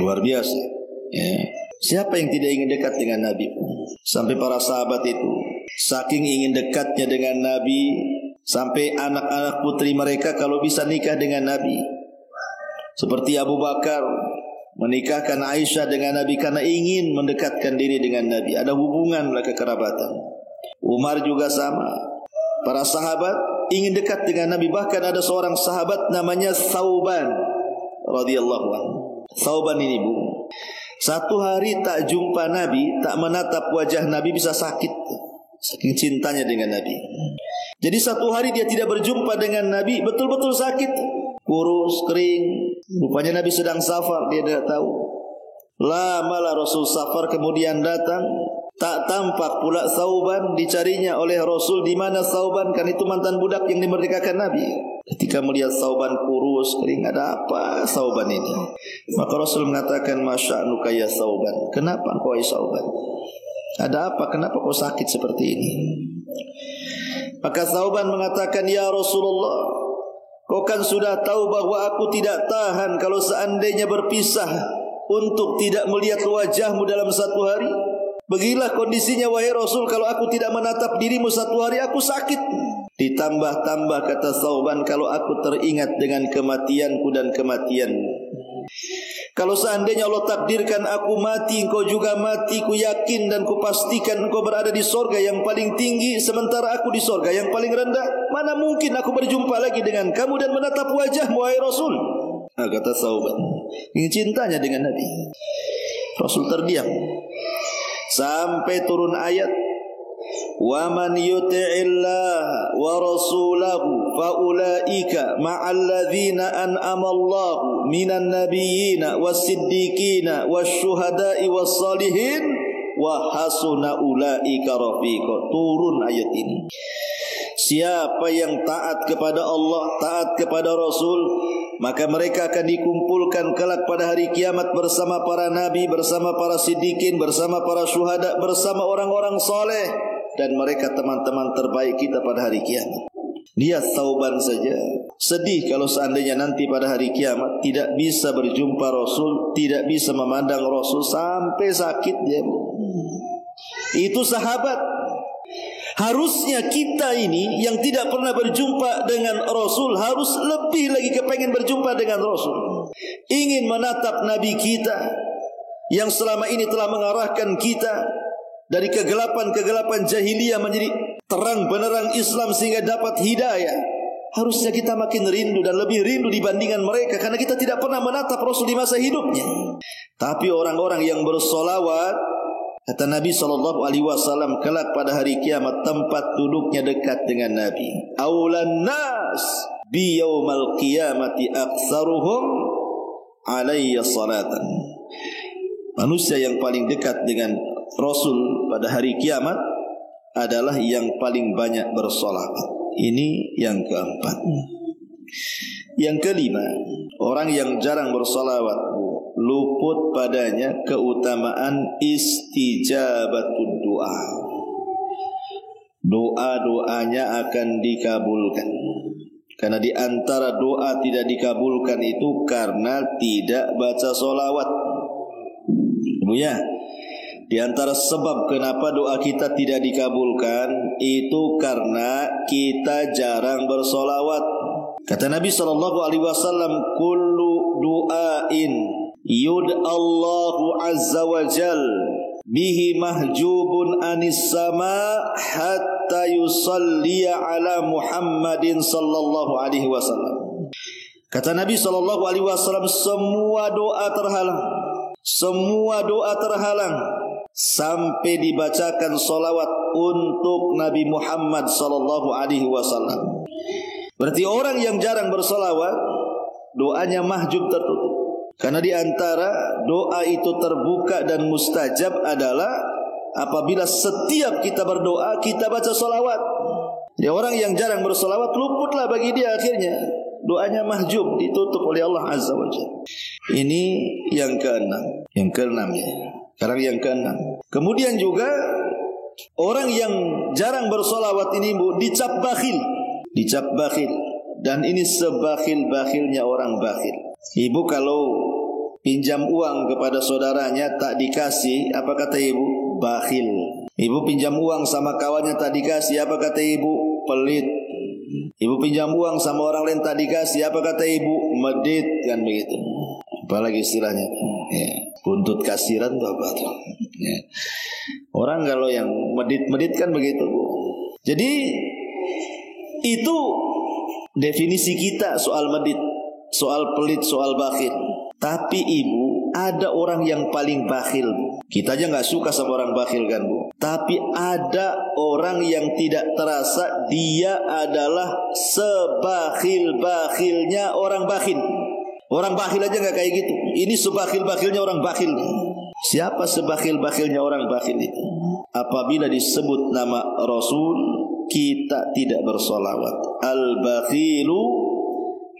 Luar biasa ya. Siapa yang tidak ingin dekat dengan Nabi? Sampai para sahabat itu Saking ingin dekatnya dengan Nabi, sampai anak-anak putri mereka kalau bisa nikah dengan Nabi. Seperti Abu Bakar menikahkan Aisyah dengan Nabi karena ingin mendekatkan diri dengan Nabi. Ada hubungan kekerabatan. Umar juga sama. Para sahabat ingin dekat dengan Nabi. Bahkan ada seorang sahabat namanya Thauban radhiyallahu anhu. Thauban ini, Bu, satu hari tak jumpa Nabi, tak menatap wajah Nabi, bisa sakit. Saking cintanya dengan Nabi. Jadi satu hari dia tidak berjumpa dengan Nabi, betul-betul sakit. Kurus, kering. Rupanya Nabi sedang safar, dia tidak tahu. Lamalah Rasul safar, kemudian datang. Tak tampak pula Thauban, dicarinya oleh Rasul. Di mana Thauban? Kan itu mantan budak yang dimerdekakan Nabi. Ketika melihat Thauban kurus, kering, ada apa Thauban ini? Maka Rasul mengatakan, masya'nuka ya Thauban. Kenapa kau Thauban? Ada apa? Kenapa kau sakit seperti ini? Maka Thauban mengatakan, ya Rasulullah, kau kan sudah tahu bahwa aku tidak tahan kalau seandainya berpisah untuk tidak melihat wajahmu dalam satu hari. Beginilah kondisinya wahai Rasul, kalau aku tidak menatap dirimu satu hari, aku sakit. Ditambah-tambah kata Thauban, kalau aku teringat dengan kematianku dan kematianmu. Kalau seandainya Allah takdirkan aku mati, engkau juga mati, ku yakin dan ku pastikan engkau berada di sorga yang paling tinggi, sementara aku di sorga yang paling rendah. Mana mungkin aku berjumpa lagi dengan kamu dan menatap wajahmu wahai Rasul. Nah, kata Thauban, ini cintanya dengan Nabi. Rasul terdiam sampai turun ayat, wa man yuti'illah wa rasulahu fa ulaika ma'al ladzina an'ama Allahu minan nabiyyina was-siddiqina wasyuhada'i was-salihin wa hasuna ulaika rafiqa. Turun ayat ini. Siapa yang taat kepada Allah, taat kepada Rasul, maka mereka akan dikumpulkan kelak pada hari kiamat bersama para nabi, bersama para siddiqin, bersama para syuhada, bersama orang-orang saleh, dan mereka teman-teman terbaik kita pada hari kiamat. Lihat Thauban saja sedih kalau seandainya nanti pada hari kiamat tidak bisa berjumpa Rasul, tidak bisa memandang Rasul, sampai sakit dia. Itu sahabat. Harusnya kita ini yang tidak pernah berjumpa dengan Rasul harus lebih lagi kepengen berjumpa dengan Rasul. Ingin menatap Nabi kita yang selama ini telah mengarahkan kita dari kegelapan-kegelapan jahiliyah menjadi terang benerang Islam sehingga dapat hidayah. Harusnya kita makin rindu dan lebih rindu dibandingkan mereka, karena kita tidak pernah menatap Rasul di masa hidupnya. Tapi orang-orang yang bersolawat, kata Nabi SAW, kelak pada hari kiamat tempat duduknya dekat dengan Nabi. Aulan nas bi yaumal qiyamati aktsaruhum alayya salatan. Manusia yang paling dekat dengan Rasul pada hari kiamat adalah yang paling banyak bersolawat. Ini yang keempat. Yang kelima, orang yang jarang bersolawat luput padanya keutamaan istijabatud doa. Doa-doanya akan dikabulkan. Karena di antara doa tidak dikabulkan itu karena tidak baca solawat. Ibu ya, di antara sebab kenapa doa kita tidak dikabulkan itu karena kita jarang bersolawat. Kata Nabi SAW, kullu du'ain yud'allahu azza wa jal bihi mahjubun anis sama hatta yusalliya ala Muhammadin sallallahu alaihi wasallam. Kata Nabi SAW, semua doa terhalang, semua doa terhalang sampai dibacakan solawat untuk Nabi Muhammad sallallahu alaihi wasallam. Berarti orang yang jarang bersolawat doanya mahjub, tertutup. Karena di antara doa itu terbuka dan mustajab adalah apabila setiap kita berdoa kita baca solawat. Ya, orang yang jarang bersolawat luputlah bagi dia akhirnya doanya mahjub, ditutup oleh Allah Azza wa Jalla. Ini yang keenam. Yang keenam ya. Sekarang yang keenam. Kemudian juga orang yang jarang bersolawat ini dicap bakhil. Dicap bakhil. Dan ini sebakhil-bakhilnya orang bakhil. Ibu kalau pinjam uang kepada saudaranya tak dikasih, apa kata ibu? Bakhil. Ibu pinjam uang sama kawannya tak dikasih, apa kata ibu? Pelit. Ibu pinjam uang sama orang lain tak dikasih, apa kata ibu? Medit, kan begitu. Apalagi istilahnya, ya, buntut kasiran tuh apa tuh? Ya. Orang kalau yang medit-medit kan begitu, Bu. Jadi itu definisi kita soal medit, soal pelit, soal bakhil. Tapi ibu, ada orang yang paling bakhil, Bu. Kita aja gak suka sama orang bakhil kan, Bu. Tapi ada orang yang tidak terasa dia adalah sebakhil-bakhilnya orang bakhil. Orang bakhil aja gak kayak gitu. Ini sebakhil-bakhilnya orang bakhil. Siapa sebakhil-bakhilnya orang bakhil itu? Apabila disebut nama Rasul, kita tidak bersolawat. Al-bakhilu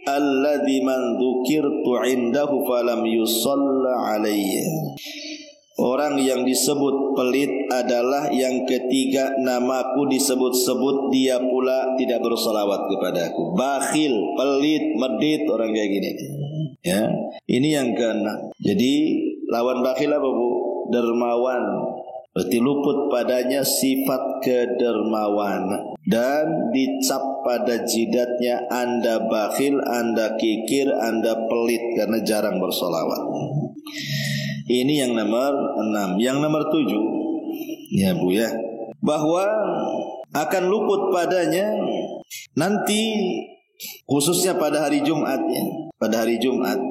alladzi man dzukirtu indahu falam yusalla alayya. Orang yang disebut pelit adalah yang ketiga namaku disebut-sebut dia pula tidak bersolawat kepadaku. Bakhil, pelit, medit, orang kayak gini. Ya, ini yang keenam. Jadi lawan bakhil apa, Bu? Dermawan. Berarti luput padanya sifat kedermawan dan dicap pada jidatnya Anda bakhil, Anda kikir, Anda pelit karena jarang bersolawat. Ini yang nomor 6. Yang nomor 7, ya Bu ya, bahwa akan luput padanya nanti khususnya pada hari Jumat ya. Pada hari Jumat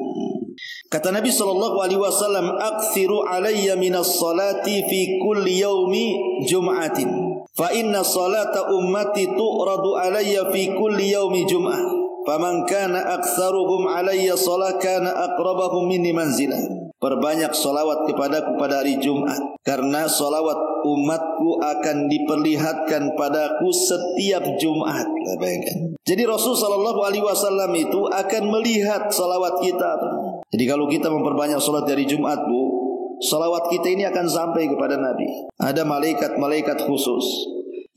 kata Nabi SAW, "Aktsiru alayya minas salati fi kulli yaumi jum'atin fa inna salata ummati tu'radu alayya fi kulli yaumi jum'ah faman kana aktsaruhum alayya salat kana aqrabahum minni manzilah." Perbanyak salawat kepadaku pada hari Jumat, karena salawat umatku akan diperlihatkan padaku setiap Jumat. Bayangkan. Jadi Rasul SAW itu akan melihat salawat kita. Jadi kalau kita memperbanyak salat dari Jumat, Bu, salawat kita ini akan sampai kepada Nabi. Ada malaikat-malaikat khusus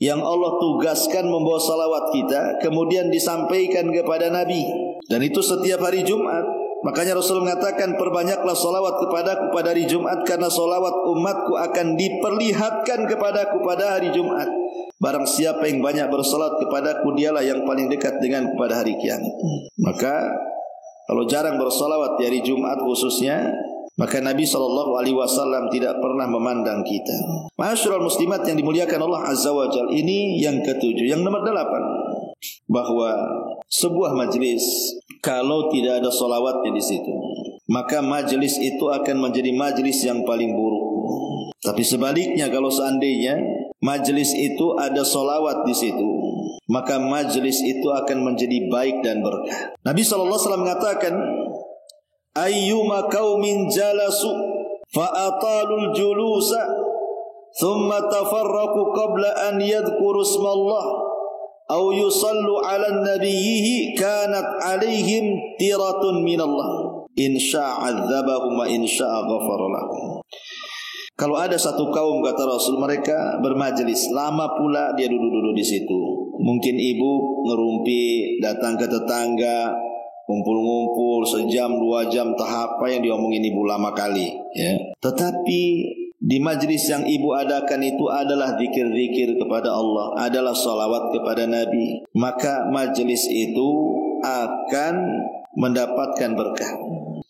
yang Allah tugaskan membawa salawat kita, kemudian disampaikan kepada Nabi. Dan itu setiap hari Jumat. Makanya Rasul mengatakan, perbanyaklah salawat kepadaku pada hari Jumat, karena salawat umatku akan diperlihatkan kepadaku pada hari Jumat. Barang siapa yang banyak bersalat kepadaku, dialah yang paling dekat dengan pada hari kiamat. Maka kalau jarang bersalawat di hari Jumat khususnya, maka Nabi SAW tidak pernah memandang kita. Ma'asyiral muslimat yang dimuliakan Allah Azza wa Jalla. Ini yang ketujuh. Yang nomor 8, bahwa sebuah majlis kalau tidak ada salawatnya di situ, maka majlis itu akan menjadi majlis yang paling buruk. Tapi sebaliknya, kalau seandainya majlis itu ada salawat di situ, maka majlis itu akan menjadi baik dan berkah. Nabi SAW mengatakan, "Ayyuma qaumin jalasu fa atalul julusa thumma tafarraqu qabla an yadhkuru ismallah aw yusallu ala nabiyhi kanat alaihim tiratun minallah in syaa 'adzabahum wa in syaa ghafara lahum." Kalau ada satu kaum, kata Rasul, mereka bermajelis, lama pula dia duduk-duduk di situ. Mungkin ibu ngerumpi, datang ke tetangga, kumpul-ngumpul sejam 2 jam, tahap apa yang diomongin ibu lama kali ya. Tetapi di majlis yang ibu adakan itu adalah zikir-zikir kepada Allah, adalah salawat kepada Nabi, maka majlis itu akan mendapatkan berkah.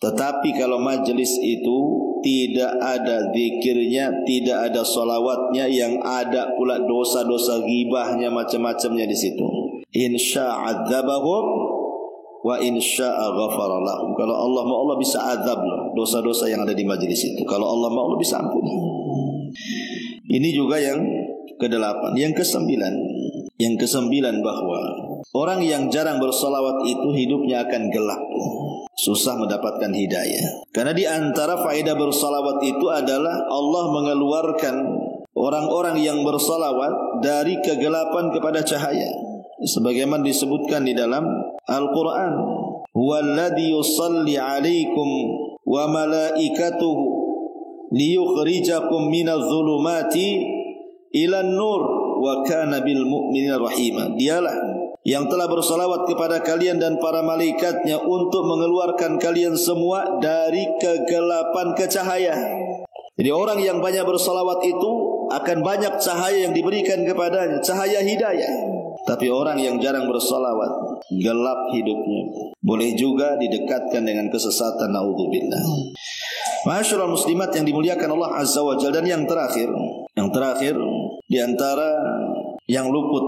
Tetapi kalau majlis itu tidak ada zikirnya, tidak ada salawatnya, yang ada pula dosa-dosa ghibahnya, macam-macamnya di situ, insya adzabahum wa insya'a ghafara lahum. Kalau Allah mau, Allah bisa azab dosa-dosa yang ada di majlis itu. Kalau Allah mau, Allah bisa ampuni. Ini juga yang ke-8. Yang ke-9 bahwa orang yang jarang bersolawat itu hidupnya akan gelap, susah mendapatkan hidayah. Karena di antara faedah bersolawat itu adalah Allah mengeluarkan orang-orang yang bersolawat dari kegelapan kepada cahaya. Sebagaimana disebutkan di dalam Al-Quran, "Huwallazi yusalli 'alaikum wa malaikatuhu liyukhrijakum minadh-dhulumati ilan nur wa kana bil mu'minina rahima." Dialah yang telah bersalawat kepada kalian dan para malaikatnya untuk mengeluarkan kalian semua dari kegelapan ke cahaya. Jadi orang yang banyak bersalawat itu akan banyak cahaya yang diberikan kepadanya, cahaya hidayah. Tapi orang yang jarang bersolawat, gelap hidupnya. Boleh juga didekatkan dengan kesesatan, naudzubillah. Ma'asyiral muslimat yang dimuliakan Allah Azza wa Jalla. Dan yang terakhir di antara yang luput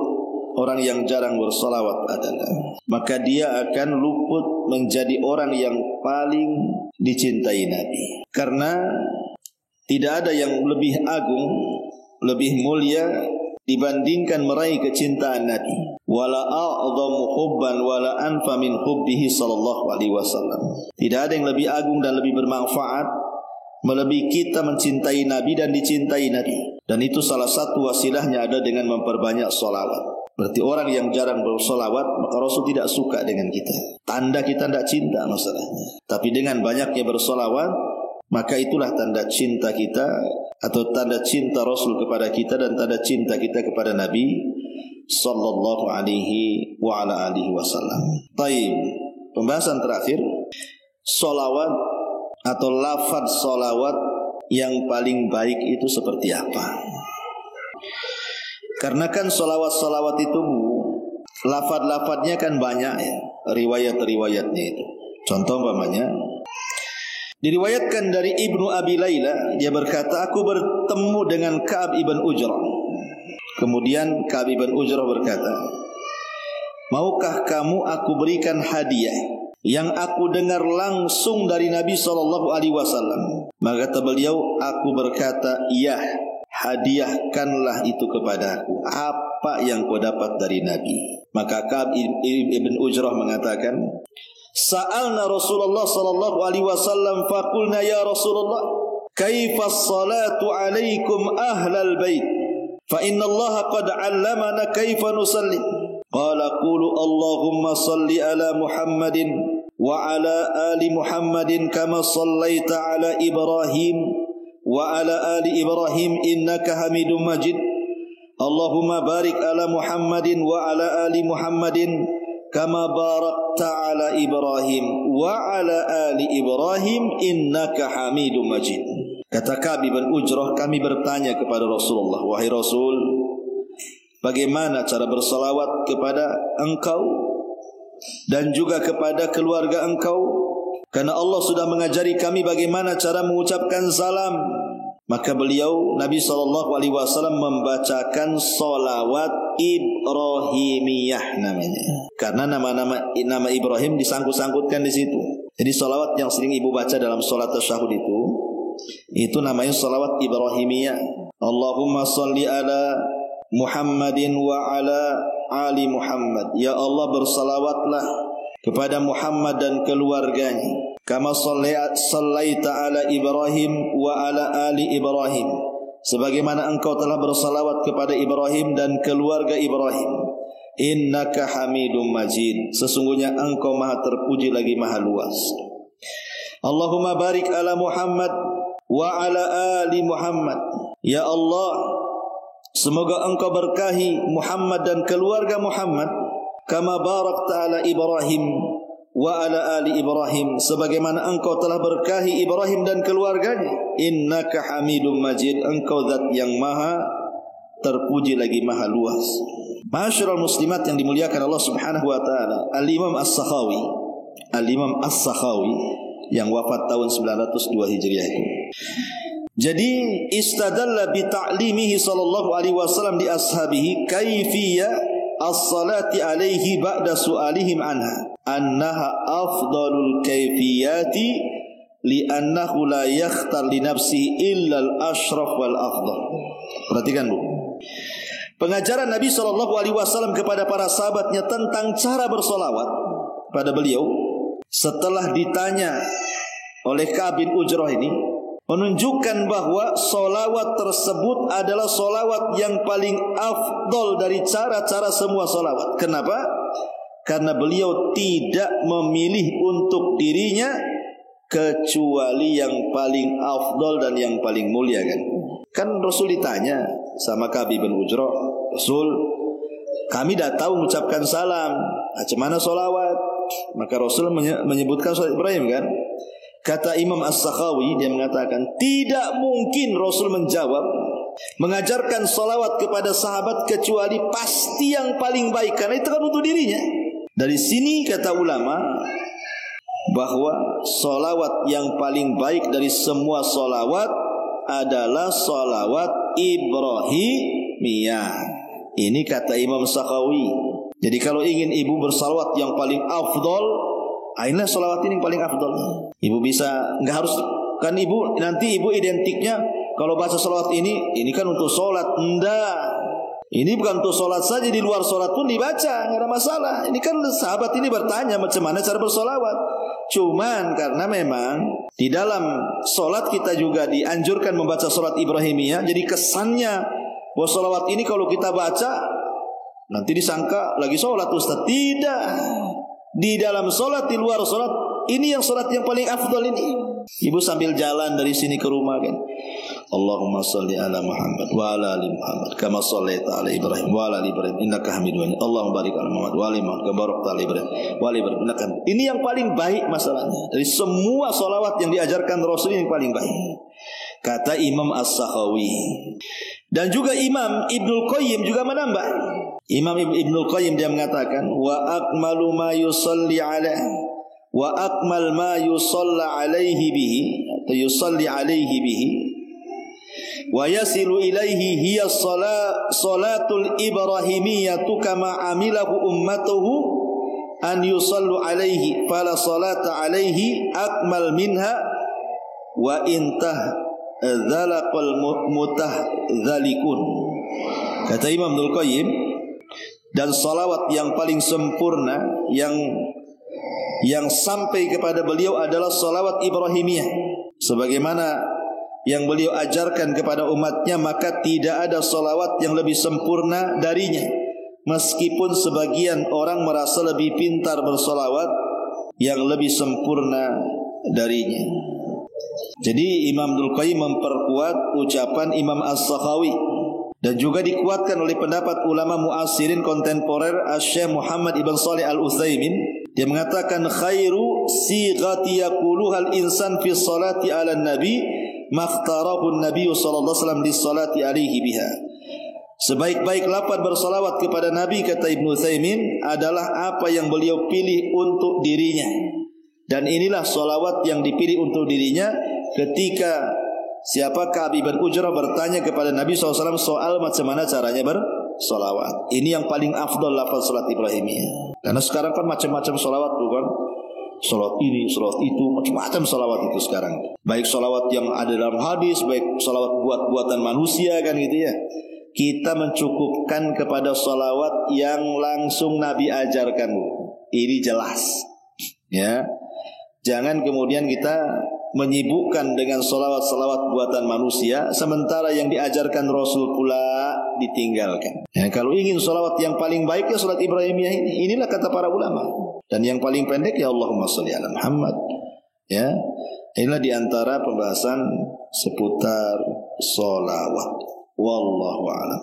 orang yang jarang bersolawat adalah, maka dia akan luput menjadi orang yang paling dicintai Nabi. Karena tidak ada yang lebih agung, lebih mulia dibandingkan meraih kecintaan Nabi. Wala a'dhamu hubban wala anfa min hubbihi sallallahu alaihi wasallam. Tidak ada yang lebih agung dan lebih bermanfaat melebihi kita mencintai Nabi dan dicintai Nabi. Dan itu salah satu wasilahnya ada dengan memperbanyak solawat. Berarti orang yang jarang bersolawat, maka Rasul tidak suka dengan kita. Tanda kita tidak cinta masalahnya. Tapi dengan banyaknya bersolawat, maka itulah tanda cinta kita, atau tanda cinta Rasul kepada kita, dan tanda cinta kita kepada Nabi sallallahu alaihi wa ala alihi wasallam. Baik, pembahasan terakhir, solawat atau lafaz solawat yang paling baik itu seperti apa? Karena kan solawat-solawat itu lafaz-lafaznya kan banyak ya, riwayat-riwayatnya itu. Contoh umpamanya, diriwayatkan dari Ibnu Abi Layla, dia berkata, aku bertemu dengan Ka'ab ibn Ujrah. Kemudian Ka'ab ibn Ujrah berkata, maukah kamu aku berikan hadiah yang aku dengar langsung dari Nabi SAW? Maka kata beliau, aku berkata, iya, hadiahkanlah itu kepadaku, apa yang kau dapat dari Nabi. Maka Ka'ab ibn Ujrah mengatakan, sa'alna Rasulullah sallallahu alaihi wasallam faqulna ya Rasulullah, kaifa as-salatu alaikum ahlal bait, fa inna Allah qad 'allamana kaifa nusalli. Qala qulu Allahumma salli ala Muhammadin wa ala ali Muhammadin kama sallaita ala Ibrahim wa ala ali Ibrahim innaka Hamidum Majid. Allahumma barik ala Muhammadin wa ala ali Muhammadin kama barakta ala Ibrahim wa ala ali Ibrahim innaka Hamidum Majid. Kata Ka'ab bin Ujrah, kami bertanya kepada Rasulullah, wahai Rasul, bagaimana cara bersalawat kepada engkau dan juga kepada keluarga engkau? Karena Allah sudah mengajari kami bagaimana cara mengucapkan salam. Maka beliau, Nabi SAW membacakan salawat Ibrahimiyah namanya. Karena nama Ibrahim disangkut-sangkutkan di situ. Jadi salawat yang sering ibu baca dalam salat tasyahud itu namanya salawat Ibrahimiyah. Allahumma salli ala Muhammadin wa ala ali Muhammad. Ya Allah, bersalawatlah kepada Muhammad dan keluarganya. Kama sallaita ala Ibrahim wa ala ali Ibrahim, sebagaimana engkau telah bersalawat kepada Ibrahim dan keluarga Ibrahim. Innaka Hamidum Majid, sesungguhnya engkau maha terpuji lagi maha luas. Allahumma barik ala Muhammad wa ala ali Muhammad. Ya Allah, semoga engkau berkahi Muhammad dan keluarga Muhammad, kama barakta ala Ibrahim wa ala ali Ibrahim, sebagaimana engkau telah berkahi Ibrahim dan keluarganya. Innaka Hamidum Majid, engkau zat yang maha terpuji lagi maha luas. Ma'asyiral muslimat yang dimuliakan Allah Subhanahu wa taala, Al-Imam As-Sakhawi yang wafat tahun 902 Hijriah itu. Jadi istadalla bi ta'limihi sallallahu alaihi wasallam li ashabihi kaifiyya as-salati alaihi ba'da su'alihim annaha afdalul kaifiyati li'annahu la yakhtar li nafsihi illa al-ashraf wal afdal. Perhatikan Bu, pengajaran Nabi SAW kepada para sahabatnya tentang cara bersolawat pada beliau setelah ditanya oleh Ka'ab bin Ujrah ini menunjukkan bahwa solawat tersebut adalah solawat yang paling afdol dari cara-cara semua solawat. Kenapa? Karena beliau tidak memilih untuk dirinya kecuali yang paling afdol dan yang paling mulia kan. Kan Rasul ditanya sama Ka'ab bin Ujrah, Rasul, kami dah tahu mengucapkan salam, macam mana solawat? Maka Rasul menyebutkan salat Ibrahim kan. Kata Imam As-Sakhawi, dia mengatakan tidak mungkin Rasul menjawab mengajarkan salawat kepada sahabat kecuali pasti yang paling baik, karena itu kan untuk dirinya. Dari sini kata ulama bahwa salawat yang paling baik dari semua salawat adalah salawat Ibrahimiyah. Ini kata Imam Sakhawi. Jadi kalau ingin ibu bersalawat yang paling afdol, inilah salawat ini yang paling afdol. Ibu bisa, nggak harus kan ibu nanti ibu identiknya kalau baca salawat ini kan untuk sholat. Enggak. Ini bukan untuk sholat saja, di luar sholat pun dibaca, nggak ada masalah. Ini kan sahabat ini bertanya macam mana cara bersolawat. Cuman karena memang di dalam sholat kita juga dianjurkan membaca sholat Ibrahimiyah. Jadi kesannya bahwa salawat ini kalau kita baca nanti disangka lagi sholat Ustaz. Tidak. Di dalam sholat, di luar sholat, ini yang sholat yang paling afdal ini. Ibu sambil jalan dari sini ke rumah kan, Allahumma salli ala Muhammad wa ala ali Muhammad kama shallaita ala Ibrahim wa ala ali Ibrahim innaka Hamidum Majid. Allahumma barik ala Muhammad wa ali Muhammad kama barakta ala Ibrahim wa ali Ibrahim innaka. Ini yang paling baik masalahnya. Dari semua salawat yang diajarkan Rasul ini yang paling baik. Kata Imam As-Sakhawi. Dan juga Imam Ibnul Qayyim juga menambah. Imam Ibnul Qayyim dia mengatakan wa akmalu ma yusalli ala wa akmal ma yusalla alaihi bihi atau yusalli alaihi bihi wa yasilu ilaihi hiya salatul ibrahimiyatu kama amilahu ummatuhu an yusallu alaihi fala salata alaihi akmal minha wa intah dzalaqal mutahzalikun. Kata Imam Ibnul Qayyim, dan salawat yang paling sempurna yang sampai kepada beliau adalah salawat Ibrahimiyah sebagaimana yang beliau ajarkan kepada umatnya, maka tidak ada salawat yang lebih sempurna darinya. Meskipun sebagian orang merasa lebih pintar bersalawat, yang lebih sempurna darinya. Jadi Imam Ibnul Qayyim memperkuat ucapan Imam As-Sakhawi dan juga dikuatkan oleh pendapat ulama muasirin kontemporer Syekh Muhammad Ibn Shalih Al-Utsaimin. Dia mengatakan khairu sighati yaquluhal insan fi salati ala nabi makhtarahu an-nabi sallallahu alaihi wasallam lis salati alaihi biha. Sebaik-baik lafaz bersalawat kepada Nabi, kata Ibnu Utsaimin, adalah apa yang beliau pilih untuk dirinya. Dan inilah salawat yang dipilih untuk dirinya ketika siapakah Abi bin Ujrah bertanya kepada Nabi SAW soal macam mana caranya bersalawat. Ini yang paling afdal lafaz salat Ibrahimiyah. Karena sekarang kan macam-macam salawat tuh kan. Salawat ini, salawat itu, macam-macam salawat itu sekarang. Baik salawat yang ada dalam hadis, baik salawat buat-buatan manusia kan gitu ya. Kita mencukupkan kepada salawat yang langsung Nabi ajarkan. Ini jelas. Ya. Jangan kemudian kita menyibukkan dengan salawat-salawat buatan manusia sementara yang diajarkan Rasul pula ditinggalkan. Ya, kalau ingin salawat yang paling baik ya salat Ibrahimiyah ini. Inilah kata para ulama. Dan yang paling pendek ya Allahumma sholli ala Muhammad. Ya. Inilah diantara pembahasan seputar salawat. Wallahu a'lam.